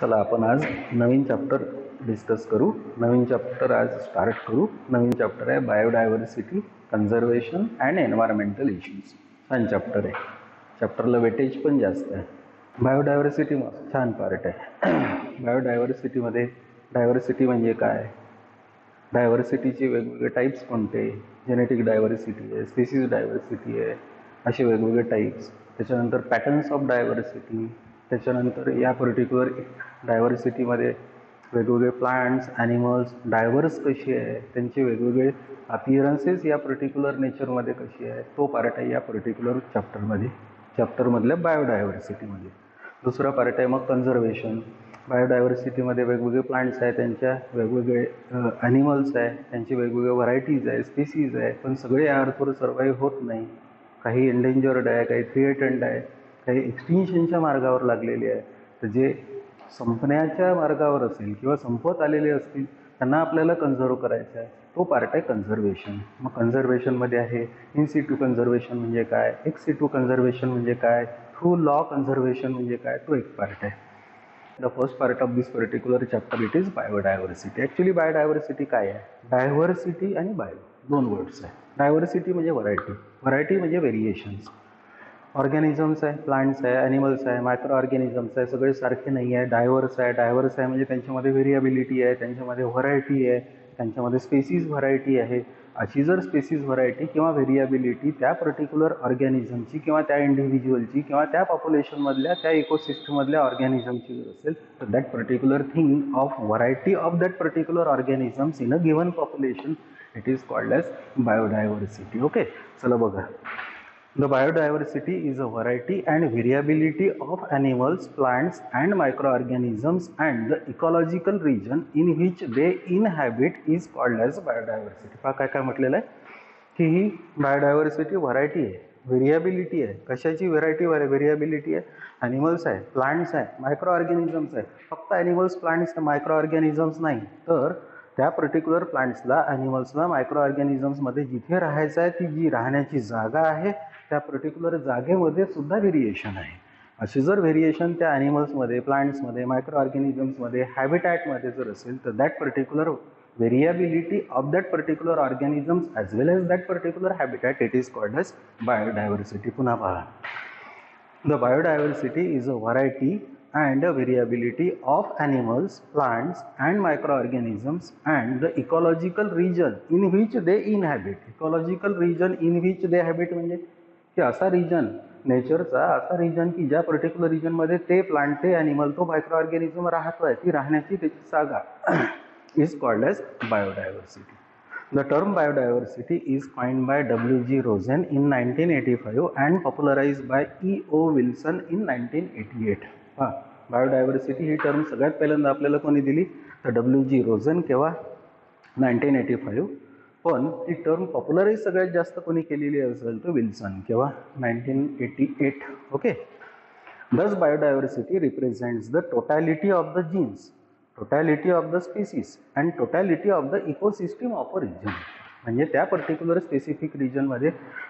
चला आपण आज नवीन चॅप्टर डिस्कस करू. नवीन चॅप्टर आज स्टार्ट करू. नवीन चॅप्टर आहे biodiversity, conservation and environmental issues. छान चॅप्टर आहे. चॅप्टरला वेटेज पण जास्त आहे. बायोडायव्हर्सिटी छान पार्ट आहे. बायोडायव्हर्सिटीमध्ये डायव्हर्सिटी म्हणजे काय, डायव्हर्सिटीचे वेगवेगळे टाईप्स कोणते, जेनेटिक डायव्हर्सिटी आहे, स्पीसीज डायव्हर्सिटी आहे, असे वेगवेगळे टाईप्स. त्याच्यानंतर पॅटर्न्स ऑफ डायव्हर्सिटी, त्याच्यानंतर या पर्टिक्युलर डायव्हर्सिटीमध्ये वेगवेगळे प्लांट्स, ॲनिमल्स डायव्हर्स कशी आहे, त्यांचे वेगवेगळे अपिअरन्सेस या पर्टिक्युलर नेचरमध्ये कशी आहे, तो पार्ट आहे या पर्टिक्युलर चॅप्टरमधल्या बायोडायव्हर्सिटीमध्ये. दुसरा पार्ट आहे मग कन्झर्वेशन. बायोडायव्हर्सिटीमध्ये वेगवेगळे प्लांट्स आहे, त्यांच्या वेगवेगळे ॲनिमल्स आहे, त्यांची वेगवेगळे व्हरायटीज आहे, स्पीसीज आहे, पण सगळे या अर्थवर सर्वाईव्ह होत नाही. काही एंडेंजर्ड आहे, काही थ्रेटन्ड आहे, काही एक्सटिंक्शनच्या मार्गावर लागलेले आहे. तर जे संपण्याच्या मार्गावर असेल किंवा संपत आलेले असतील त्यांना आपल्याला कन्झर्व करायचं आहे, तो पार्ट आहे कन्झर्वेशन. मग कन्झर्वेशनमध्ये आहे इन सिटू कन्झर्वेशन म्हणजे काय, एक्स सिटू कन्झर्वेशन म्हणजे काय, थ्रू लॉ कन्झर्वेशन म्हणजे काय, तो एक पार्ट आहे. The first part of this particular chapter it is biodiversity. Actually biodiversity काय आहे, डायव्हर्सिटी आणि बायो दोन वर्ड्स आहे. डायव्हर्सिटी म्हणजे व्हरायटी, व्हरायटी म्हणजे व्हेरिएशन्स. ऑर्गॅनिझम्स आहे, प्लांट्स आहे, ॲनिमल्स आहे, मायक्रो ऑर्गॅनिझम्स आहे, सगळे सारखे नाही आहे, डायव्हर्स आहे. डायव्हर्स आहे म्हणजे त्यांच्यामध्ये व्हेरिएबिलिटी आहे, त्यांच्यामध्ये व्हरायटी आहे, त्यांच्यामध्ये स्पेसीज व्हरायटी आहे. अशी जर स्पेसीज व्हरायटी किंवा व्हेरिएबिलिटी त्या पर्टिक्युलर ऑर्गॅनिझमची किंवा त्या इंडिव्हिज्युअलची किंवा त्या पॉप्युलेशनमधल्या त्या इकोसिस्टममधल्या ऑर्गॅनिझमची जर असेल तर that particular thing of variety of that particular organisms in a given population it is called as biodiversity. Okay, चला बघा. The biodiversity is a variety and variability of animals, plants and microorganisms and the ecological region in which they inhabit is called as biodiversity. पहा काय काय म्हटलेलं आहे की ही biodiversity variety आहे, variability आहे. कशाची व्हेरायटी व्हेरिएबिलिटी आहे, ॲनिमल्स आहे, प्लांट्स आहे, मायक्रो ऑर्गॅनिझम्स आहे. फक्त ॲनिमल्स, प्लांट्स, मायक्रो ऑर्गॅनिझम्स नाही, तर त्या पर्टिक्युलर प्लांट्सला, ॲनिमल्सला, मायक्रो ऑर्गॅनिझम्समध्ये जिथे राहायचं आहे ती जी राहण्याची जागा आहे त्या पर्टिक्युलर जागेमध्ये सुद्धा व्हेरिएशन आहे. अशी जर व्हेरिएशन त्या ॲनिमल्समध्ये, प्लांट्समध्ये, मायक्रो ऑर्गॅनिझम्समध्ये, हॅबिटॅटमध्ये जर असेल तर that particular variability of that particular organisms as well as that particular habitat it is called as biodiversity. पुन्हा पहा, the biodiversity is a variety and a variability of animals, plants and microorganisms and the ecological region in which they inhabit. Ecological region in which they habit म्हणजे की असा region, नेचरचा असा region की ज्या particular रिजनमध्ये ते प्लांट, ते animal, तो मायक्रो ऑर्गॅनिझम राहतोय, ती राहण्याची त्याची जागा is called as biodiversity. The term biodiversity is coined by W.G. Rosen in 1985 and popularized by E.O. Wilson in 1988. Biodiversity he term सगळ्यात पहिल्यांदा आपल्याला कोणी दिली तर W.G. रोझन, केव्हा 1985. पण ती टर्म पॉप्युलराइज सगळ्यात जास्त कोणी केलेली असेल तर विल्सन, केव्हा 1988. Okay. Thus biodiversity represents the totality of the genes, totality of the species and totality of the ecosystem of a region. म्हणजे त्या पर्टिक्युलर स्पेसिफिक रिजनमध्ये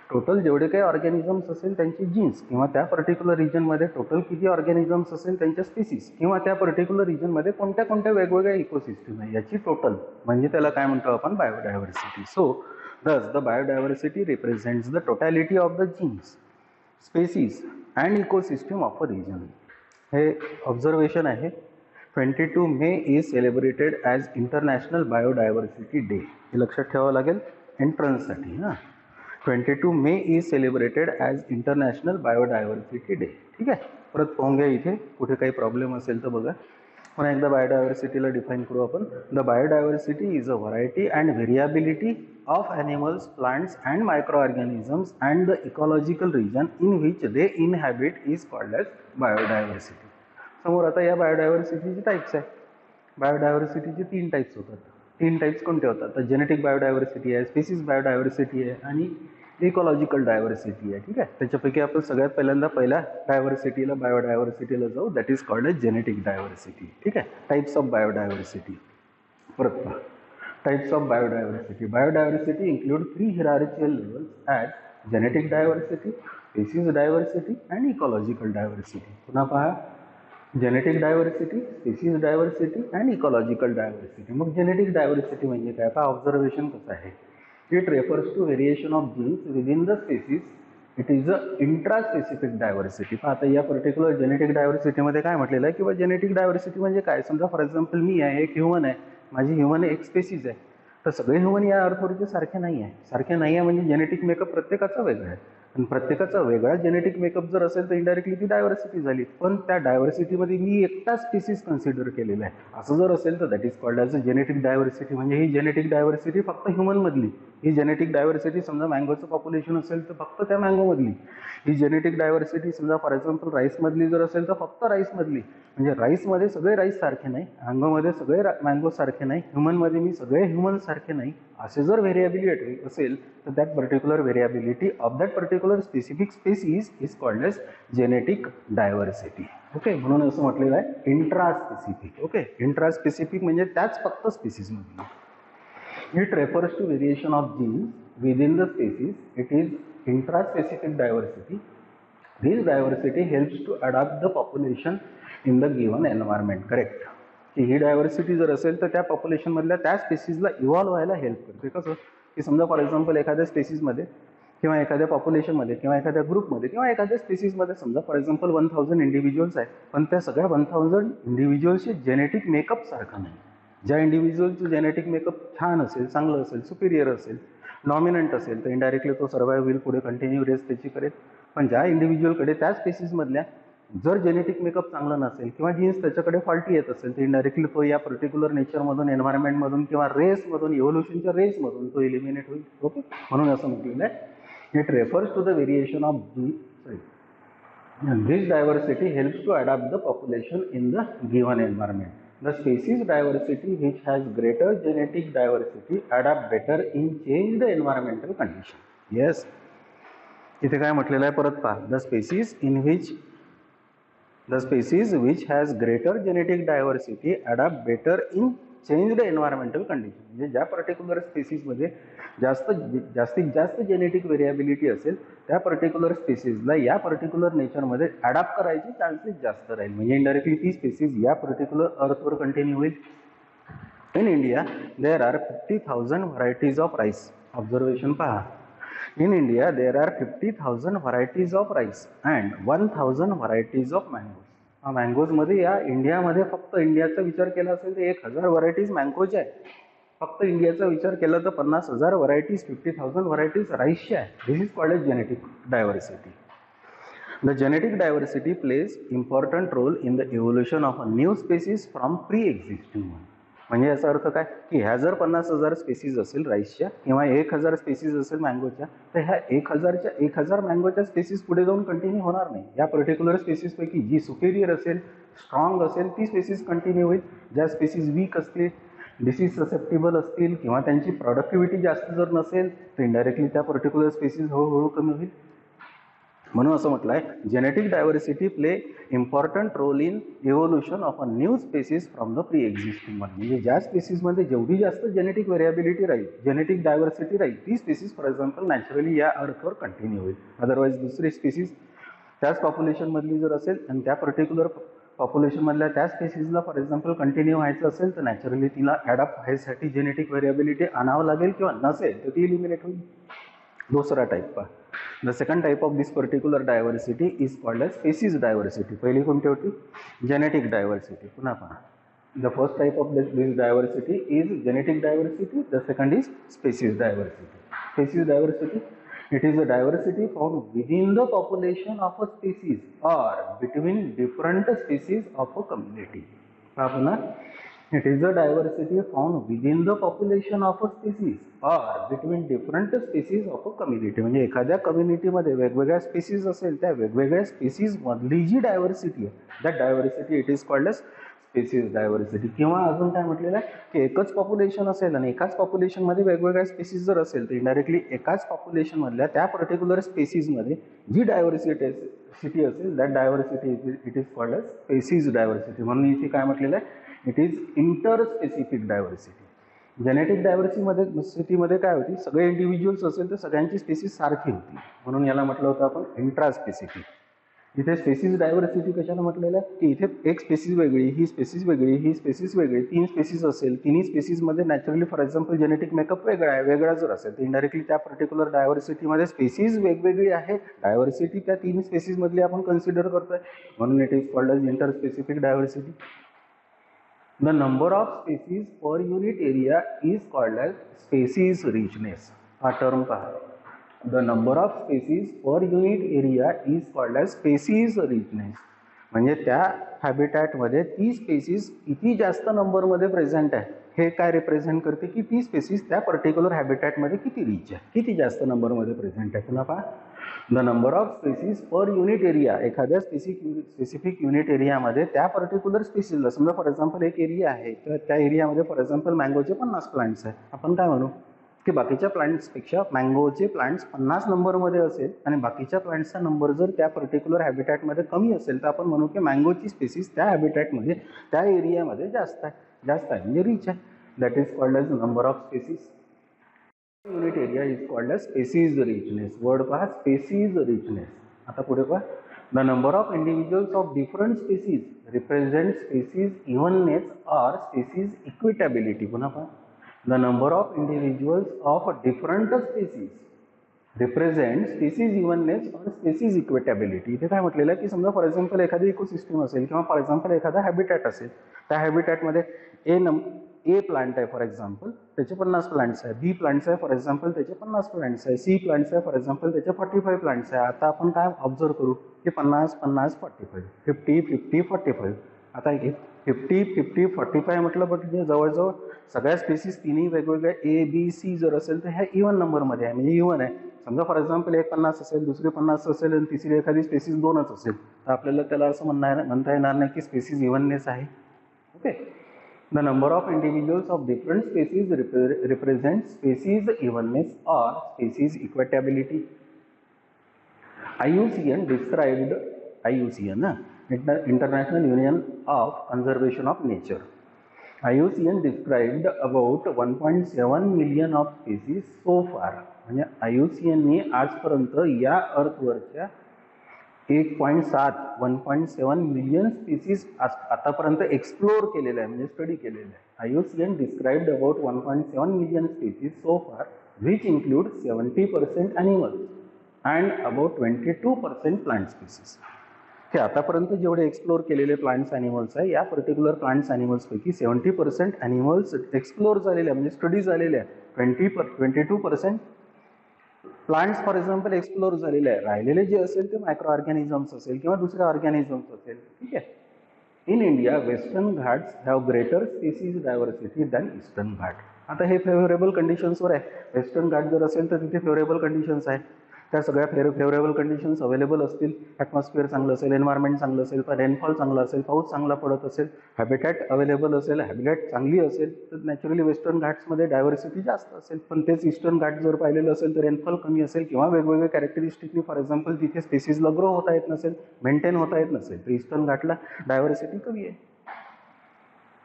टोटल जेवढे काही ऑर्गॅनिझम्स असेल त्यांचे जीन्स, किंवा त्या पर्टिक्युलर रिजनमध्ये टोटल किती ऑर्गॅनिझम्स असेल त्यांच्या स्पीसीज, किंवा त्या पर्टिक्युलर रिजनमध्ये कोणत्या कोणत्या वेगवेगळ्या इकोसिस्टम आहे याची टोटल, म्हणजे त्याला काय म्हणतो आपण, biodiversity. So this the biodiversity represents the totality of the genes, species and ecosystem of a region. हे ऑब्झर्वेशन आहे. 22 May is celebrated as international biodiversity day. हे लक्षात ठेवावं लागेल एंट्रन्ससाठी. 22 May is celebrated as international biodiversity day. ठीक आहे, परत पाहून घ्या इथे कुठे काही प्रॉब्लेम असेल तर बघा. पुन्हा एकदा बायोडायव्हर्सिटीला डिफाईन करू आपण. The biodiversity is a variety and variability of animals, plants and micro organisms and the ecological region in which they inhabit is called as biodiversity. समोर आता या बायोडायव्हर्सिटीचे टाईप्स आहे. बायोडायव्हर्सिटीचे 3 टाईप्स होतात. 3 टाईप्स कोणते होतात तर जेनेटिक बायोडायव्हर्सिटी आहे, स्पीसीज बायोडायव्हर्सिटी आहे आणि इकॉलॉजिकल डायव्हर्सिटी आहे. ठीक आहे, त्याच्यापैकी आपण सगळ्यात पहिल्यांदा पहिल्या डायव्हर्सिटीला, बायोडायव्हर्सिटीला जाऊ. That is called as genetic diversity. ठीक आहे, टाईप्स ऑफ बायोडायव्हर्सिटी. परत पहा, types of biodiversity. Biodiversity include 3 hierarchical levels as genetic diversity, species diversity and ecological diversity. पुन्हा पहा, genetic diversity, species diversity and ecological diversity. मग genetic diversity म्हणजे काय? आता ऑब्झर्वेशन कसं आहे? It refers to variation of genes within the species. It is a intra specific diversity. आता या पर्टिक्युलर जेनेटिक डायव्हर्सिटीमध्ये काय म्हटलेलं आहे किंवा जेनेटिक डायव्हर्सिटी म्हणजे काय? समजा फॉर एक्झाम्पल मी आहे, एक ह्युमन आहे, माझी ह्युमन एक स्पेसीज आहे, तर सगळे ह्युमन या अर्थवरचे सारखे नाही आहे. सारखे नाही आहे म्हणजे जेनेटिक मेकअप प्रत्येकाचा वेगळा आहे, आणि प्रत्येकाचा वेगळा जेनेटिक मेकअप जर असेल तर इनडायरेक्टली ती डायव्हर्सिटी झाली. पण त्या डायव्हर्सिटीमध्ये मी एकटा स्पीसीज कन्सिडर केलेला आहे असं जर असेल तर that is called as a genetic diversity. म्हणजे ही जेनेटिक डायव्हर्सिटी फक्त ह्युमनमधली. ही जेनेटिक डायव्हर्सिटी समजा मँगोचं पॉप्युलेशन असेल तर फक्त त्या मँगोमधली. ही जेनेटिक डायव्हर्सिटी समजा फॉर एक्झाम्पल राईसमधली जर असेल तर फक्त राईसमधली. म्हणजे राईसमध्ये सगळे राईस सारखे नाही, मँगोमध्ये सगळे मँगो सारखे नाही, ह्युमनमध्ये मी सगळे ह्युमन सारखे नाही. असे जर व्हेरिएबिलिटी असेल तर that particular variability of that particular specific species is called as genetic diversity. Okay, म्हणून असं म्हटलेलं आहे intra specific. Okay, intra specific म्हणजे त्याच फक्त स्पेसीजमधली. It refers to variation of genes within the species. It is intraspecific diversity. This diversity helps to adapt the population in the given environment. Correct. की ही diversity जर असेल तर त्या पॉप्युलेशनमधल्या त्या स्पेसीजला evolve व्हायला हेल्प करते. कसं की समजा फॉर एक्झाम्पल एखाद्या स्पेसीजमध्ये किंवा एखाद्या पॉप्युलेशनमध्ये किंवा एखाद्या ग्रुपमध्ये किंवा एखाद्या स्पेसीजमध्ये समजा फॉर एक्झाम्पल 1000 इंडिव्हिज्युअल्स आहेत, पण त्या सगळ्या 1000 इंडिव्हिज्युअल्सचे जेनेटिक मेकअप सारखं नाही. ज्या इंडिव्हिज्युअलचं जेनेटिक मेकअप छान असेल, चांगलं असेल, सुपिरियर असेल, डॉमिनंट असेल तर इनडायरेक्टली तो सर्वाइव्ह होईल, पुढे कंटिन्यू रेस त्याची करेल. पण ज्या इंडिव्हिज्युअलकडे त्या स्पेसीजमधल्या जर जेनेटिक मेकअप चांगलं नसेल किंवा जीन्स त्याच्याकडे फॉल्टी येत असेल तर इनडायरेक्टली तो या पर्टिक्युलर नेचरमधून, एन्व्हायरमेंटमधून किंवा रेसमधून, इव्होल्युशनच्या रेसमधून तो एलिमिनेट होईल. ओके, म्हणून असं म्हटलेलं आहे it refers to the variation of this diversity helps to adapt the population in the given environment. The species diversity which has greater genetic diversity adapt better in changed environmental condition. Yes, इथे काय म्हटलेलं आहे परत पहा. The species which has greater genetic diversity adapt better in changed environmental condition. म्हणजे ज्या particular स्पेसीजमध्ये जास्तीत जास्त जेनेटिक व्हेरिएबिलिटी असेल त्या पर्टिक्युलर स्पेसीजला या पर्टिक्युलर नेचरमध्ये अडॅप्ट करायचे चान्सेस जास्त राहील. म्हणजे इनडायरेक्टली ती स्पेसीज या पर्टिक्युलर अर्थवर कंटिन्यू होईल. In India there are 50,000 varieties of rice. Observation पहा. In India there are 50,000 varieties of rice and 1,000 varieties of mangoes. मँगोजमध्ये या इंडियामध्ये फक्त इंडियाचा विचार केला असेल तर 1,000 व्हरायटीज मँगोच्या आहे. फक्त इंडियाचा विचार केला तर 50,000 व्हरायटीज, 50,000 व्हरायटीज राईसच्या आहे. This is called as genetic diversity. The genetic diversity plays important role in the evolution of a new species from pre existing one. म्हणजे याचा अर्थ काय की ह्या जर 50,000 स्पेसीज असेल राईसच्या किंवा 1,000 स्पेसीज असेल मँगोच्या तर ह्या 1,000 मँगोच्या स्पेसीज पुढे जाऊन कंटिन्यू होणार नाही. या पर्टिक्युलर स्पेसीजपैकी जी सुपेरियर असेल, स्ट्रॉंग असेल ती स्पेसीज कंटिन्यू होईल. ज्या स्पेसीज वीक असतील, डिसीज ससेप्टेबल असतील किंवा त्यांची प्रोडक्टिव्हिटी जास्त जर नसेल तर इनडायरेक्टली त्या पर्टिक्युलर स्पेसीज हळूहळू कमी होईल. म्हणून असं म्हटलं आहे genetic diversity play important role in evolution of a new species from the pre existing one. म्हणजे ज्या स्पेसीजमध्ये जेवढी जास्त जेनेटिक व्हेरिएबिलिटी राहील, जेनेटिक डायव्हर्सिटी राहील, ती स्पेसीज फॉर एक्झाम्पल नॅचरली या अर्थवर कंटिन्यू होईल. अदरवाईज दुसरी स्पेसीज त्याच पॉप्युलेशनमधली जर असेल आणि त्या पर्टिक्युलर पॉप्युलेशनमधल्या त्या स्पेसीजला फॉर एक्झाम्पल कंटिन्यू व्हायचं असेल तर नॅचरली तिला ॲडॅप्ट व्हायसाठी जेनेटिक व्हेरिएबिलिटी आणावं लागेल किंवा नसेल तर ती इलिमिनेट होईल. दुसरा टाईप पहा. The second type of this particular diversity is called as species diversity. पहिली कोणती होती? Genetic diversity. पुन्हा पहा. The first type of this diversity is genetic diversity. The second is species diversity. Species diversity, it is a diversity found within the population of a species or between different species of a community. पहा पुन्हा. It is a diversity found within the population of a species or between different species of a community. म्हणजे एखाद्या कम्युनिटीमध्ये वेगवेगळ्या species असेल त्या वेगवेगळ्या species मधली जी डायव्हर्सिटी आहे that diversity it is called as species diversity. किंवा अजून काय म्हटलेलं आहे की एकच पॉप्युलेशन असेल आणि एकाच पॉप्युलेशनमध्ये वेगवेगळ्या स्पेसीज जर असेल तर इनडायरेक्टली एकाच पॉप्युलेशनमधल्या त्या पर्टिक्युलर स्पेसीजमध्ये जी डायव्हर्सिटी असेल that diversity it is called as species diversity. म्हणून इथे काय म्हटलेलं आहे it is interspecific diversity. Genetic डायव्हर्सिटीमध्ये काय होती, सगळे इंडिव्हिज्युअल्स असेल तर सगळ्यांची स्पेसीज सारखी होती, म्हणून याला म्हटलं होतं आपण इंट्रास्पेसिफिक. इथे स्पेसिस डायव्हर्सिटी कशाला म्हटलेलं आहे की इथे एक स्पेसिस वेगळी, ही स्पेसिस वेगळी, ही स्पेसिस वेगळी, 3 स्पेसिस असेल, तिन्ही स्पेसिसमध्ये naturally for example genetic makeup वेगळा आहे, वेगळा जर असेल तर इनडायरेक्टली त्या पर्टिक्युलर डायव्हर्सिटीमध्ये स्पेसिस वेगवेगळी आहे, डायव्हर्सिटी त्या 3 स्पेसिसमधली आपण कन्सिडर करतोय, म्हणून it is called as inter specific diversity. The number of species per unit area is called as species richness. हा टर्म पहा. The number of species per unit area is called as species richness. म्हणजे त्या हॅबिटॅटमध्ये ती spaces किती जास्त नंबरमध्ये present आहे हे काय रिप्रेझेंट करते की ती स्पेसिस त्या पर्टिक्युलर हॅबिटॅटमध्ये किती रिच आहे, किती जास्त नंबरमध्ये प्रेझेंट आहे. पुन्हा पहा. The number of species per unit area, एखाद्या स्पेसिफिक युनिट एरियामध्ये त्या पर्टिक्युलर स्पेसिसला, समजा फॉर एक्झाम्पल एक एरिया आहे तर त्या एरियामध्ये फॉर एक्झाम्पल मँगोचे 50 प्लांट्स आहे, आपण काय म्हणू की बाकीच्या प्लांट्सपेक्षा मँगोचे प्लांट्स 50 नंबरमध्ये असेल आणि बाकीच्या प्लांट्सचा नंबर जर त्या पर्टिक्युलर हॅबिटॅटमध्ये कमी असेल तर आपण म्हणू की मँगोची स्पेसिस त्या हॅबिटॅटमध्ये त्या एरियामध्ये जास्त आहे म्हणजे रिच आहे. That is called as number of species. Unit area is called as species richness. Word पहा, स्पेसिस रिचनेस. आता पुढे पहा. The number of individuals of different species represent species evenness or species equitability. पुन्हा पहा. The number of individuals of different species represent species evenness or species equitability. इथे काय म्हटलेलं आहे की समजा फॉर एक्झाम्पल एखादी इकोसिस्टम असेल किंवा फॉर एक्झाम्पल एखादा हॅबिटॅट असेल, त्या हॅबिटॅटमध्ये ए प्लांट आहे फॉर एक्झाम्पल त्याचे 50 प्लांट्स आहे, बी प्लांट्स आहे फॉर एक्झाम्पल त्याचे 50 प्लांट्स आहे, सी प्लांट्स आहे फॉर एक्झाम्पल त्याचे 45 प्लांट्स आहे. आता आपण काय ऑब्झर्व करू की 50 50 45 50 50 45. आता 50 50 45 म्हटलं पण जवळजवळ सगळ्या स्पेसिस तिन्ही वेगवेगळ्या ए बी सी जर असेल तर ह्या इव्हन नंबरमध्ये आहे, म्हणजे इव्हन आहे. समजा फॉर एक्झाम्पल एक 50 असेल, दुसरी 50 असेल आणि तिसरी एखादी स्पेसिस 2च असेल तर आपल्याला त्याला असं म्हणता येणार नाही की स्पेसिस इव्हननेस आहे. Okay. The number of individuals of different species represents species evenness or species equitability. IUCN described International Union of Conservation of Nature. IUCN described about 1.7 million of species so far. म्हणजे IUCN ने आजपर्यंत या अर्थवरच्या 1.7 million species आतापर्यंत explore केलेलं आहे, म्हणजे study केलेलं आहे. IUCN described about 1.7 million species so far, which include 70% animals and about 22% plant species. हे आतापर्यंत जेवढे एक्सप्लोर केलेले प्लांट्स ॲनिमल्स आहे या पर्टिक्युलर प्लांट्स ॲनिमल्सपैकी 70% ॲनिमल्स एक्सप्लोर झालेले आहे, म्हणजे स्टडी झालेले आहे. 22% प्लांट्स फॉर एक्झाम्पल एक्सप्लोर झालेले आहे. राहिलेले जे असेल ते मायक्रो ऑर्गॅनिझम्स असेल किंवा दुसऱ्या ऑर्गॅनिझम्स असेल. ठीक आहे. In India western Ghats have greater species diversity than eastern Ghat. आता हे फेवरेबल कंडिशन्सवर आहे. वेस्टर्न घाट जर असेल तर तिथे फेवरेबल कंडिशन्स आहे, त्या सगळ्या फेवरेबल कंडिशन्स अवेलेबल असतील. ॲटमॉस्फिअर चांगलं असेल, एन्व्हायरमेंट चांगलं असेल, रेनफॉल चांगला असेल, पाऊस चांगला पडत असेल, हॅबिटॅट अवेलेबल असेल, हॅबिटॅट चांगली असेल तर नॅचरली वेस्टर्न घाट्समध्ये डायव्हर्सिटी जास्त असेल. पण तेच ईस्टर्न घाट जर पाहिलेलं असेल तर रेनफॉल कमी असेल किंवा वेगवेगळ्या कॅरेक्टरिस्टिकनी फॉर एक्झाम्पल तिथे स्पेसिसला ग्रो होता येत नसेल, मेंटेन होता येत नसेल तर ईस्टर्न घाटला डायव्हर्सिटी कमी आहे.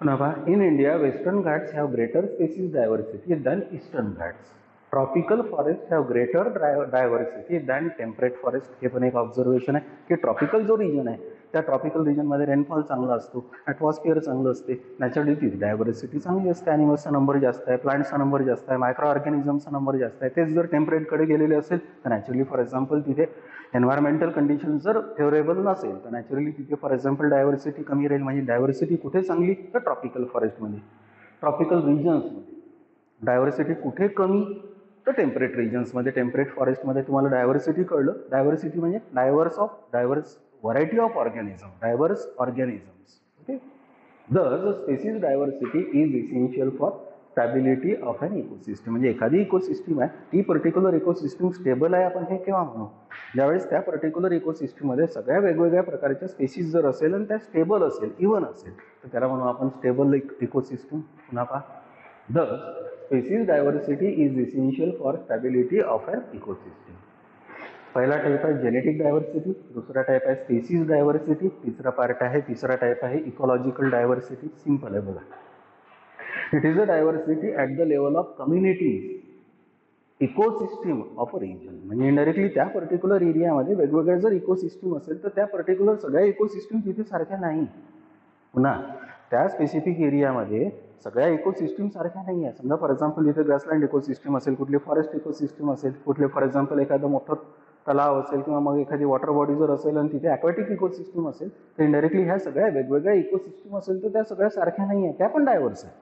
पुन्हा in India western Ghats have greater species diversity than Eastern Ghats. Tropical forest have greater diversity than temperate forest. हे पण एक ऑब्झर्वेशन आहे की ट्रॉपिकल जो रिजन आहे त्या ट्रॉपिकल रिजनमध्ये रेनफॉल चांगला असतो, ॲटमॉस्फिअर चांगलं असते, नॅचरली ती डायव्हर्सिटी चांगली असते, ॲनिमल्सचा नंबर जास्त आहे, प्लांट्सचा नंबर जास्त आहे, मायक्रो ऑर्गॅनिझमचा नंबर जास्त आहे. तेच जर टेम्परेटकडे गेलेले असेल तर नॅचरली फॉर एक्झाम्पल तिथे एन्व्हायरमेंटल कंडिशन जर फेवरेबल नसेल तर नॅचरली तिथे फॉर एक्झाम्पल डायव्हर्सिटी कमी राहील. म्हणजे डायव्हर्सिटी कुठे चांगली तर ट्रॉपिकल फॉरेस्टमध्ये, ट्रॉपिकल रिजन्समध्ये. डायव्हर्सिटी कुठे कमी तर टेम्परेट रिजन्समध्ये. टेम्परेट फॉरेस्टमध्ये तुम्हाला डायव्हर्सिटी कळलं. डायव्हर्सिटी म्हणजे diverse variety of organism, diverse organisms. Okay. Thus species diversity is essential for stability of an ecosystem. म्हणजे एखादी इकोसिस्टम आहे ती पर्टिक्युलर इकोसिस्टम स्टेबल आहे आपण हे केव्हा म्हणू, ज्यावेळेस त्या पर्टिक्युलर इकोसिस्टममध्ये सगळ्या वेगवेगळ्या प्रकारच्या स्पेसिस जर असेल आणि त्या स्टेबल असेल, इव्हन असेल तर त्याला म्हणू आपण स्टेबल इकोसिस्टम. पुन्हा पहा. Thus species diversity is essential for stability of an ecosystem. पहिला टाईप आहे जेनेटिक डायव्हर्सिटी, दुसरा टाईप आहे स्पेसिस डायव्हर्सिटी, तिसरा टाईप आहे इकॉलॉजिकल डायव्हर्सिटी. सिंपल आहे बघा. It is a diversity at the level of communities ecosystem of a region, म्हणजे indirectly त्या पर्टिक्युलर एरियामध्ये वेगवेगळ्या जर इकोसिस्टीम असेल तर त्या पर्टिक्युलर सगळ्या इकोसिस्टीम तिथे सारख्या नाही. पुन्हा त्या स्पेसिफिक एरियामध्ये सगळ्या इकोसिस्टीम सारख्या नाही आहे. समजा फॉर एक्झाम्पल इथे ग्रासलँड इकोसिस्टीम असेल, कुठली फॉरेस्ट इकोसिस्टीम असेल, कुठले फॉर एक्झाम्पल एखादं मोठं तलाव असेल किंवा मग एखादी वॉटर बॉडी जर असेल आणि तिथे ॲक्वॅटिक इकोसिस्टीम असेल तर इनडायरेक्टली ह्या सगळ्या वेगवेगळ्या इकोसिस्टीम असेल तर त्या सगळ्या सारख्या नाही आहे, त्या पण डायव्हर्स आहेत,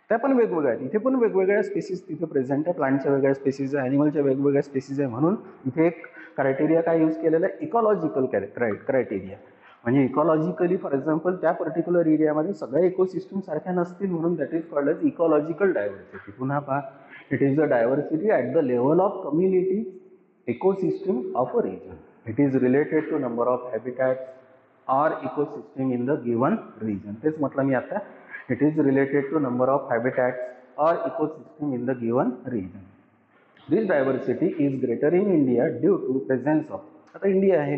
त्या पण वेगवेगळ्या आहेत. इथे पण वेगवेगळ्या स्पेसीज तिथे प्रेझेंट आहे, प्लांटच्या वेगळ्या स्पेसीज आहे, ॲनिमलच्या वेगवेगळ्या स्पेसीज आहे. म्हणून इथे एक क्रायटेरिया काय यूज केलेला आहे, इकॉलॉजिकल क्रायटेरिया. म्हणजे इकॉलॉजिकली फॉर एक्झाम्पल त्या पर्टिक्युलर एरियामध्ये सगळ्या इकोसिस्टीम सारख्या नसतील म्हणून that is called as ecological diversity. पुन्हा पहा, it is the diversity at the level of community ecosystem of a region. It is related to number of habitats or ecosystem in the given region. तेच म्हटलं मी आता, it is related to number of habitats or ecosystem in the given region. This diversity is greater in India due to presence of, आता India आहे,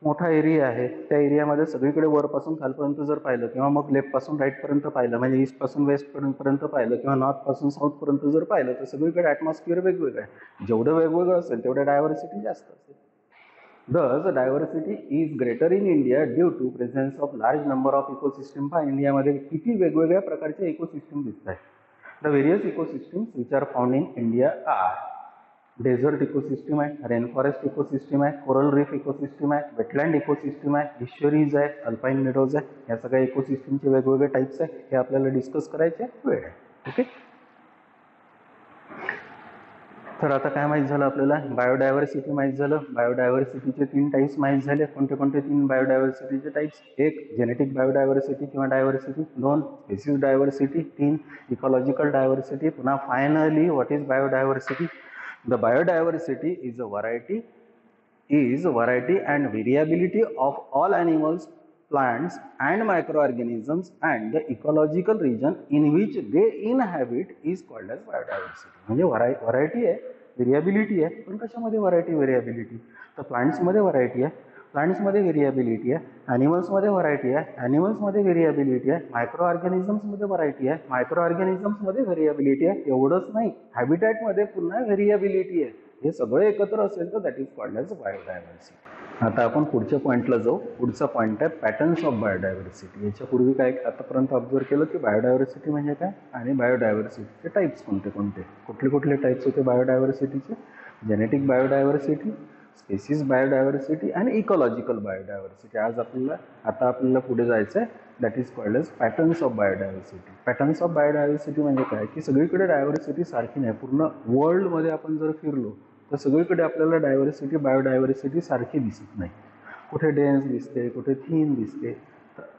मोठा area आहे, त्या एरियामध्ये सगळीकडे वरपासून खालपर्यंत जर पाहिलं किंवा मग लेफ्टपासून राईटपर्यंत पाहिलं, म्हणजे ईस्टपासून वेस्टपर्यंत पाहिलं किंवा नॉर्थपासून साऊथपर्यंत जर पाहिलं तर सगळीकडे ॲटमॉस्फिअर वेगवेगळं आहे. जेवढं वेगवेगळं असेल तेवढं डायव्हर्सिटी जास्त असेल. Thus, diversity is greater in India due to presence of large number of ecosystem. पहा इंडियामध्ये किती वेगवेगळ्या प्रकारचे इकोसिस्टम दिसत आहेत. The various ecosystems which are found in India are desert ecosystem आहे, रेन फॉरेस्ट इकोसिस्टम आहे, कोरल रीफ इकोसिस्टम आहे, वेटलँड इकोसिस्टम आहे, इश्चरीज आहे, अल्पाईन मेडोज आहे. या सगळ्या इकोसिस्टमचे वेगवेगळे टाईप्स आहे, हे आपल्याला डिस्कस करायचे वेळ आहे. ओके, तर आता काय माहीत झालं आपल्याला, बायोडायव्हर्सिटी माहीत झालं. बायोडायव्हर्सिटीचे 3 टाईप्स माहीत झाले. कोणते कोणते 3 बायोडायव्हर्सिटीचे टाईप्स? 1 जेनेटिक बायोडायव्हर्सिटी किंवा diversity, 2 species diversity, 3 ecological diversity. पुन्हा finally what is biodiversity? The biodiversity is variety and variability of all animals, plants and microorganisms and the ecological region in which they inhabit is called as biodiversity. म्हणजे variety आहे, variability आहे, पण कशामध्ये variety variability? तर प्लांट्समध्ये variety आहे, प्लांट्समध्ये variability आहे, ॲनिमल्समध्ये variety आहे, ॲनिमल्समध्ये variability आहे, मायक्रो ऑर्गॅनिझम्समध्ये व्हरायटी आहे, मायक्रो ऑर्गॅनिझम्समध्ये व्हेरिएबिलिटी आहे. एवढंच नाही, हॅबिटॅटमध्ये पुन्हा व्हेरिएबिलिटी आहे. हे सगळं एकत्र असेल तर that is called as biodiversity. आता आपण पुढच्या पॉईंटला जाऊ. पुढचा पॉईंट आहे पॅटर्न्स ऑफ बायोडायव्हर्सिटी. याच्यापूर्वी काय आतापर्यंत ऑब्झर्व केलं की बायोडायव्हर्सिटी म्हणजे काय आणि बायोडायव्हर्सिटीचे टाईप्स कोणते कोणते, कुठले कुठले टाईप्स होते बायोडायव्हर्सिटीचे? जेनेटिक बायोडायव्हर्सिटी, स्पेसिस बायोडायव्हर्सिटी आणि इकॉलॉजिकल बायोडायव्हर्सिटी. आता आपल्याला पुढे जायचं आहे, that is called as patterns of biodiversity. Patterns of biodiversity म्हणजे काय की सगळीकडे डायव्हर्सिटी सारखी नाही. पूर्ण वर्ल्डमध्ये आपण जर फिरलो तर सगळीकडे आपल्याला बायोडायव्हर्सिटी सारखी दिसत नाही. कुठे डेन्स दिसते, कुठे थीन दिसते.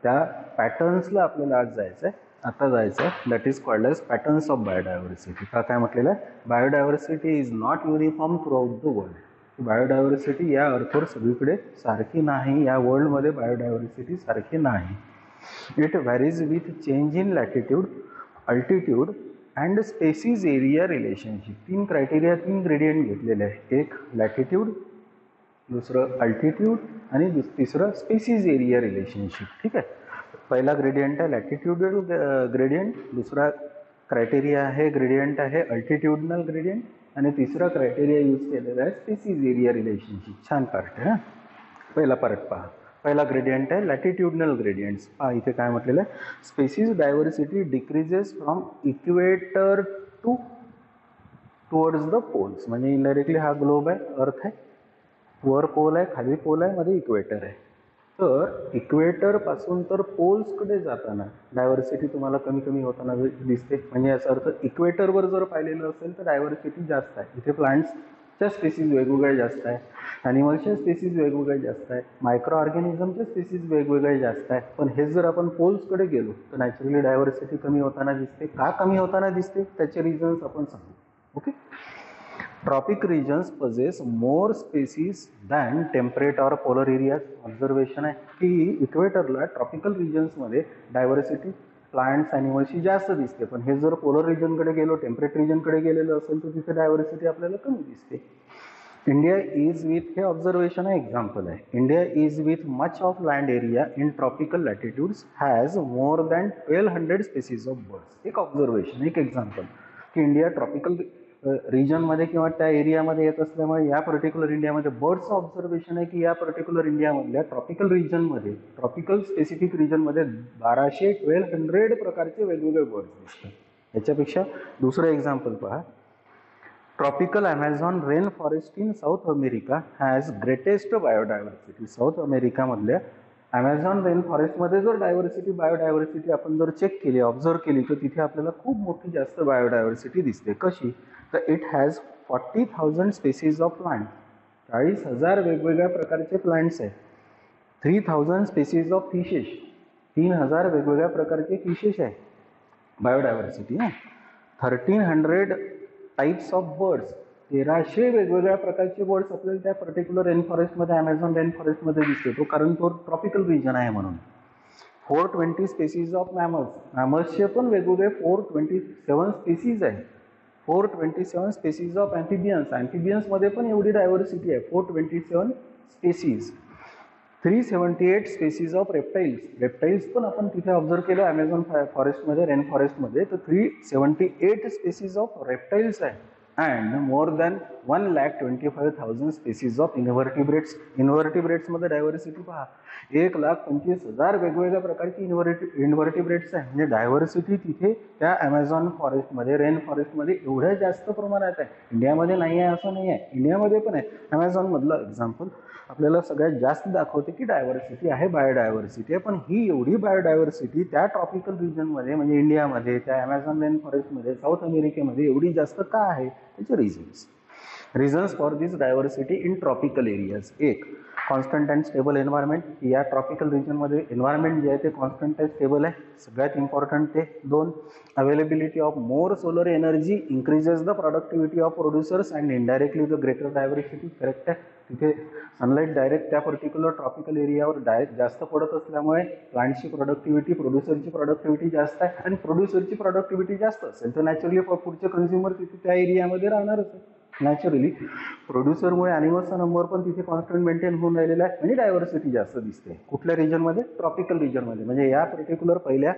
त्या पॅटर्न्सला आपल्याला आज जायचं आहे, आता जायचं आहे. That is called as patterns of biodiversity. का काय म्हटलेलं आहे? Biodiversity is not uniform throughout the world. Biodiversity या अर्थवर सगळीकडे सारखी नाही, या वर्ल्डमध्ये बायोडायव्हर्सिटी सारखी नाही. It varies with change in latitude, altitude and species area relationship. 3 criteria, 3 gradient घेतलेले आहे. एक लॅटिट्यूड, दुसरं अल्टिट्यूड आणि तिसरं स्पेसिस एरिया रिलेशनशिप. ठीक आहे, पहिला ग्रेडियंट आहे लॅटिट्यूडल ग्रेडियंट, दुसरा क्रायटेरिया आहे ग्रेडियंट आहे अल्टिट्यूडनल ग्रेडियंट आणि तिसरा क्रायटेरिया यूज केलेला आहे स्पेसिस एरिया रिलेशनशिप. छान पार्ट आहे. पहिला पार्ट पहा. पहिला ग्रेडियंट आहे लॅटिट्यूडनल ग्रेडियंट्स. पहा इथे काय म्हटलेलं आहे, species diversity decreases from equator towards the poles. म्हणजे इनडायरेक्टली हा ग्लोब आहे, अर्थ आहे, वर पोल आहे, खाली पोल आहे, मध्ये इक्वेटर आहे. तर इक्वेटरपासून तर पोल्सकडे जाताना डायव्हर्सिटी तुम्हाला कमी कमी होताना दिसते. म्हणजे याचा अर्थ इक्वेटरवर जर पाहिलेलं असेल तर डायव्हर्सिटी जास्त आहे. इथे प्लांट्सच्या स्पेसीज वेगवेगळ्या जास्त आहे, ॲनिमल्सच्या स्पेसीज वेगवेगळ्या जास्त आहे, मायक्रो ऑर्गॅनिझमच्या स्पेसीज वेगवेगळ्या जास्त आहे. पण हे जर आपण पोल्सकडे गेलो तर नॅचरली डायव्हर्सिटी कमी होताना दिसते. का कमी होताना दिसते त्याचे रिझन्स आपण सांगू. Okay, tropic regions possess more species than temperate or polar areas. Observation आहे की इक्वेटरला ट्रॉपिकल रिजन्समध्ये डायव्हर्सिटी प्लांट्स ॲनिमल्सची जास्त दिसते. पण हे जर पोलर रिजनकडे गेलो, टेम्परेट रिजनकडे गेलेलं असेल तर तिथे डायव्हर्सिटी आपल्याला कमी दिसते. इंडिया इज विथ, हे ऑब्झर्वेशन आहे, एक्झाम्पल आहे. India is with much of land area in tropical latitudes has more than 1200 species of birds. एक ऑब्झर्वेशन, एक एक्झाम्पल की इंडिया ट्रॉपिकल रिजनमध्ये किंवा त्या एरियामध्ये येत असल्यामुळे या पर्टिक्युलर इंडियामध्ये बर्ड्सचं ऑब्झर्वेशन आहे की या पर्टिक्युलर इंडियामधल्या ट्रॉपिकल रिजनमध्ये, ट्रॉपिकल स्पेसिफिक रिजनमध्ये 1200 प्रकारचे वेगवेगळे बर्ड्स दिसतात. याच्यापेक्षा दुसरं एक्झाम्पल पहा. Tropical Amazon rain forest in South America has greatest biodiversity. South अमेरिकामधल्या ॲमेझॉन रेन फॉरेस्टमध्ये जर बायोडायव्हर्सिटी आपण जर चेक केली, ऑब्झर्व केली, तर तिथे आपल्याला खूप मोठी जास्त बायोडायव्हर्सिटी दिसते. कशी? तर it has 40,000 species of plant. 40,000 वेगवेगळ्या प्रकारचे प्लांट्स आहेत. 3,000 स्पेसीज ऑफ फिशेस. 3,000 वेगवेगळ्या प्रकारचे फिशेस आहे बायोडायव्हर्सिटी. 1,300 types of birds. 1,300 वेगवेगळ्या प्रकारचे बर्ड्स आपल्याला त्या पर्टिक्युलर रेन फॉरेस्टमध्ये, ॲमेझॉन रेन फॉरेस्टमध्ये दिसते. तो कारण तो ट्रॉपिकल रिजन आहे म्हणून. 420 स्पेसीज ऑफ मॅमल्स. मॅमल्सचे पण वेगवेगळे 427 स्पेसीज आहे. 427 स्पेसीज ऑफ ॲम्फिबियन्स. ॲम्फिबियन्समध्ये पण एवढी डायव्हर्सिटी आहे, 427 species. 378 species of reptiles. Reptiles पण आपण तिथे ऑब्झर्व केलं ॲमेझॉन फॉरेस्टमध्ये, रेन फॉरेस्टमध्ये, तर 378 स्पेसीज ऑफ रेप्टाईल्स आहे. And more than 1,25,000 species of invertebrates. इन्व्हर्टिब्रेट्समध्ये डायव्हर्सिटी पहा, 1,25,000 वेगवेगळ्या प्रकारची इन्व्हर्टिब्रेट्स आहे. म्हणजे डायव्हर्सिटी तिथे त्या ॲमेझॉन फॉरेस्टमध्ये, रेन फॉरेस्टमध्ये एवढ्या जास्त प्रमाणात आहे. इंडियामध्ये नाही आहे असं नाही आहे, इंडियामध्ये पण आहे. ॲमेझॉनमधलं एक्झाम्पल आपल्याला सगळ्यात जास्त दाखवते की डायव्हर्सिटी आहे, बायोडायव्हर्सिटी आहे. पण ही एवढी बायोडायव्हर्सिटी त्या ट्रॉपिकल रिजनमध्ये, म्हणजे इंडियामध्ये, त्या ॲमेझॉन रेन फॉरेस्टमध्ये, साऊथ अमेरिकेमध्ये एवढी जास्त का आहे? त्याचे reasons for this diversity in tropical areas. एक, कॉन्स्टंट अँड स्टेबल एन्व्हायरमेंट. या ट्रॉपिकल रिजनमध्ये एन्व्हायरमेंट जे आहे ते कॉन्स्टंट आहे, स्टेबल आहे, सगळ्यात इम्पॉर्टंट ते. 2, availability of more solar energy increases the productivity of producers and indirectly the greater diversity. Correct आहे. तिथे सनलाईट डायरेक्ट त्या पर्टिक्युलर ट्रॉपिकल एरियावर डायरेक्ट जास्त पडत असल्यामुळे प्लांटची प्रोडक्टिव्हिटी, प्रोड्युसरची प्रोडक्टिव्हिटी जास्त आहे. आणि प्रोड्युसरची प्रोडक्टिव्हिटी जास्त असेल तर नॅचरली पुढचे कन्झ्युमर तिथे त्या एरियामध्ये राहणारच आहे. नॅचरली प्रोड्युसरमुळे ॲनिमल्सचा नंबर पण तिथे कॉन्स्टंट मेंटेन होऊन राहिलेला आहे. म्हणजे डायव्हर्सिटी जास्त दिसते. कुठल्या रिजनमध्ये? ट्रॉपिकल रिजनमध्ये. म्हणजे या पर्टिक्युलर पहिल्या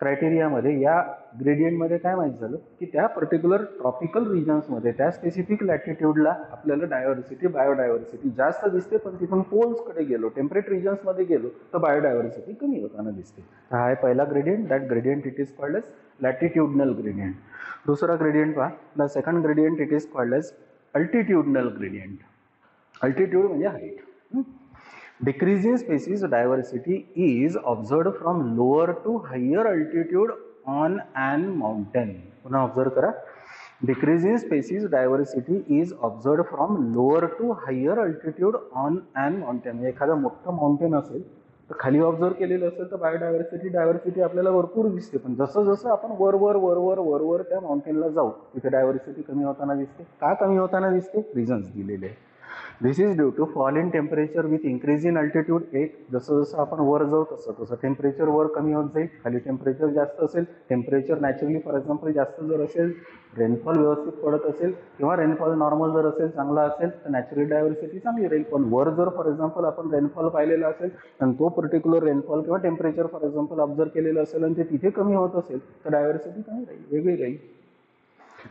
क्रायटेरियामध्ये, या ग्रेडियंटमध्ये काय माहीत झालं की त्या पर्टिक्युलर ट्रॉपिकल रिजन्समध्ये, त्या स्पेसिफिक लॅटिट्यूडला आपल्याला डायव्हर्सिटी, बायोडायव्हर्सिटी जास्त दिसते. पण तिथून पोल्सकडे गेलो, टेम्परेट रिजन्समध्ये गेलो तर बायोडायव्हर्सिटी कमी होताना दिसते. हा आहे पहिला gradient. That gradient it is called as latitudinal gradient. दुसरा ग्रेडियंट पहा, the second gradient it is called as altitudinal gradient. Altitude म्हणजे height. Decreasing species diversity is observed from lower to higher altitude on an mountain. पुन्हा observe करा. Decreasing species diversity is observed from lower to higher altitude on an mountain. म्हणजे एखादं मोठं mountain असेल तर खाली observe केलेलं असेल तर डायव्हर्सिटी आपल्याला भरपूर दिसते. पण जसं जसं आपण वर त्या माउंटेनला जाऊ तिथे डायव्हर्सिटी कमी होताना दिसते. का कमी होताना दिसते? रिझन्स दिलेले आहे. This is due to fall in temperature with increase in altitude. एक, जसं जसं आपण वर जाऊ तसं टेम्परेचर वर कमी होत जाईल. खाली टेम्परेचर जास्त असेल, टेम्परेचर नॅचरली फॉर एक्झाम्पल जास्त जर असेल, रेनफॉल व्यवस्थित पडत असेल किंवा रेनफॉल नॉर्मल जर असेल, चांगला असेल, तर नॅचरली डायव्हर्सिटी चांगली राहील. पण वर जर फॉर एक्झाम्पल आपण रेनफॉल पाहिलेला असेल आणि तो पर्टिक्युलर रेनफॉल किंवा टेम्परेचर फॉर एक्झाम्पल ऑब्झर्व केलेलं असेल आणि ते तिथे कमी होत असेल तर डायव्हर्सिटी कमी राहील, वेगळी राहील.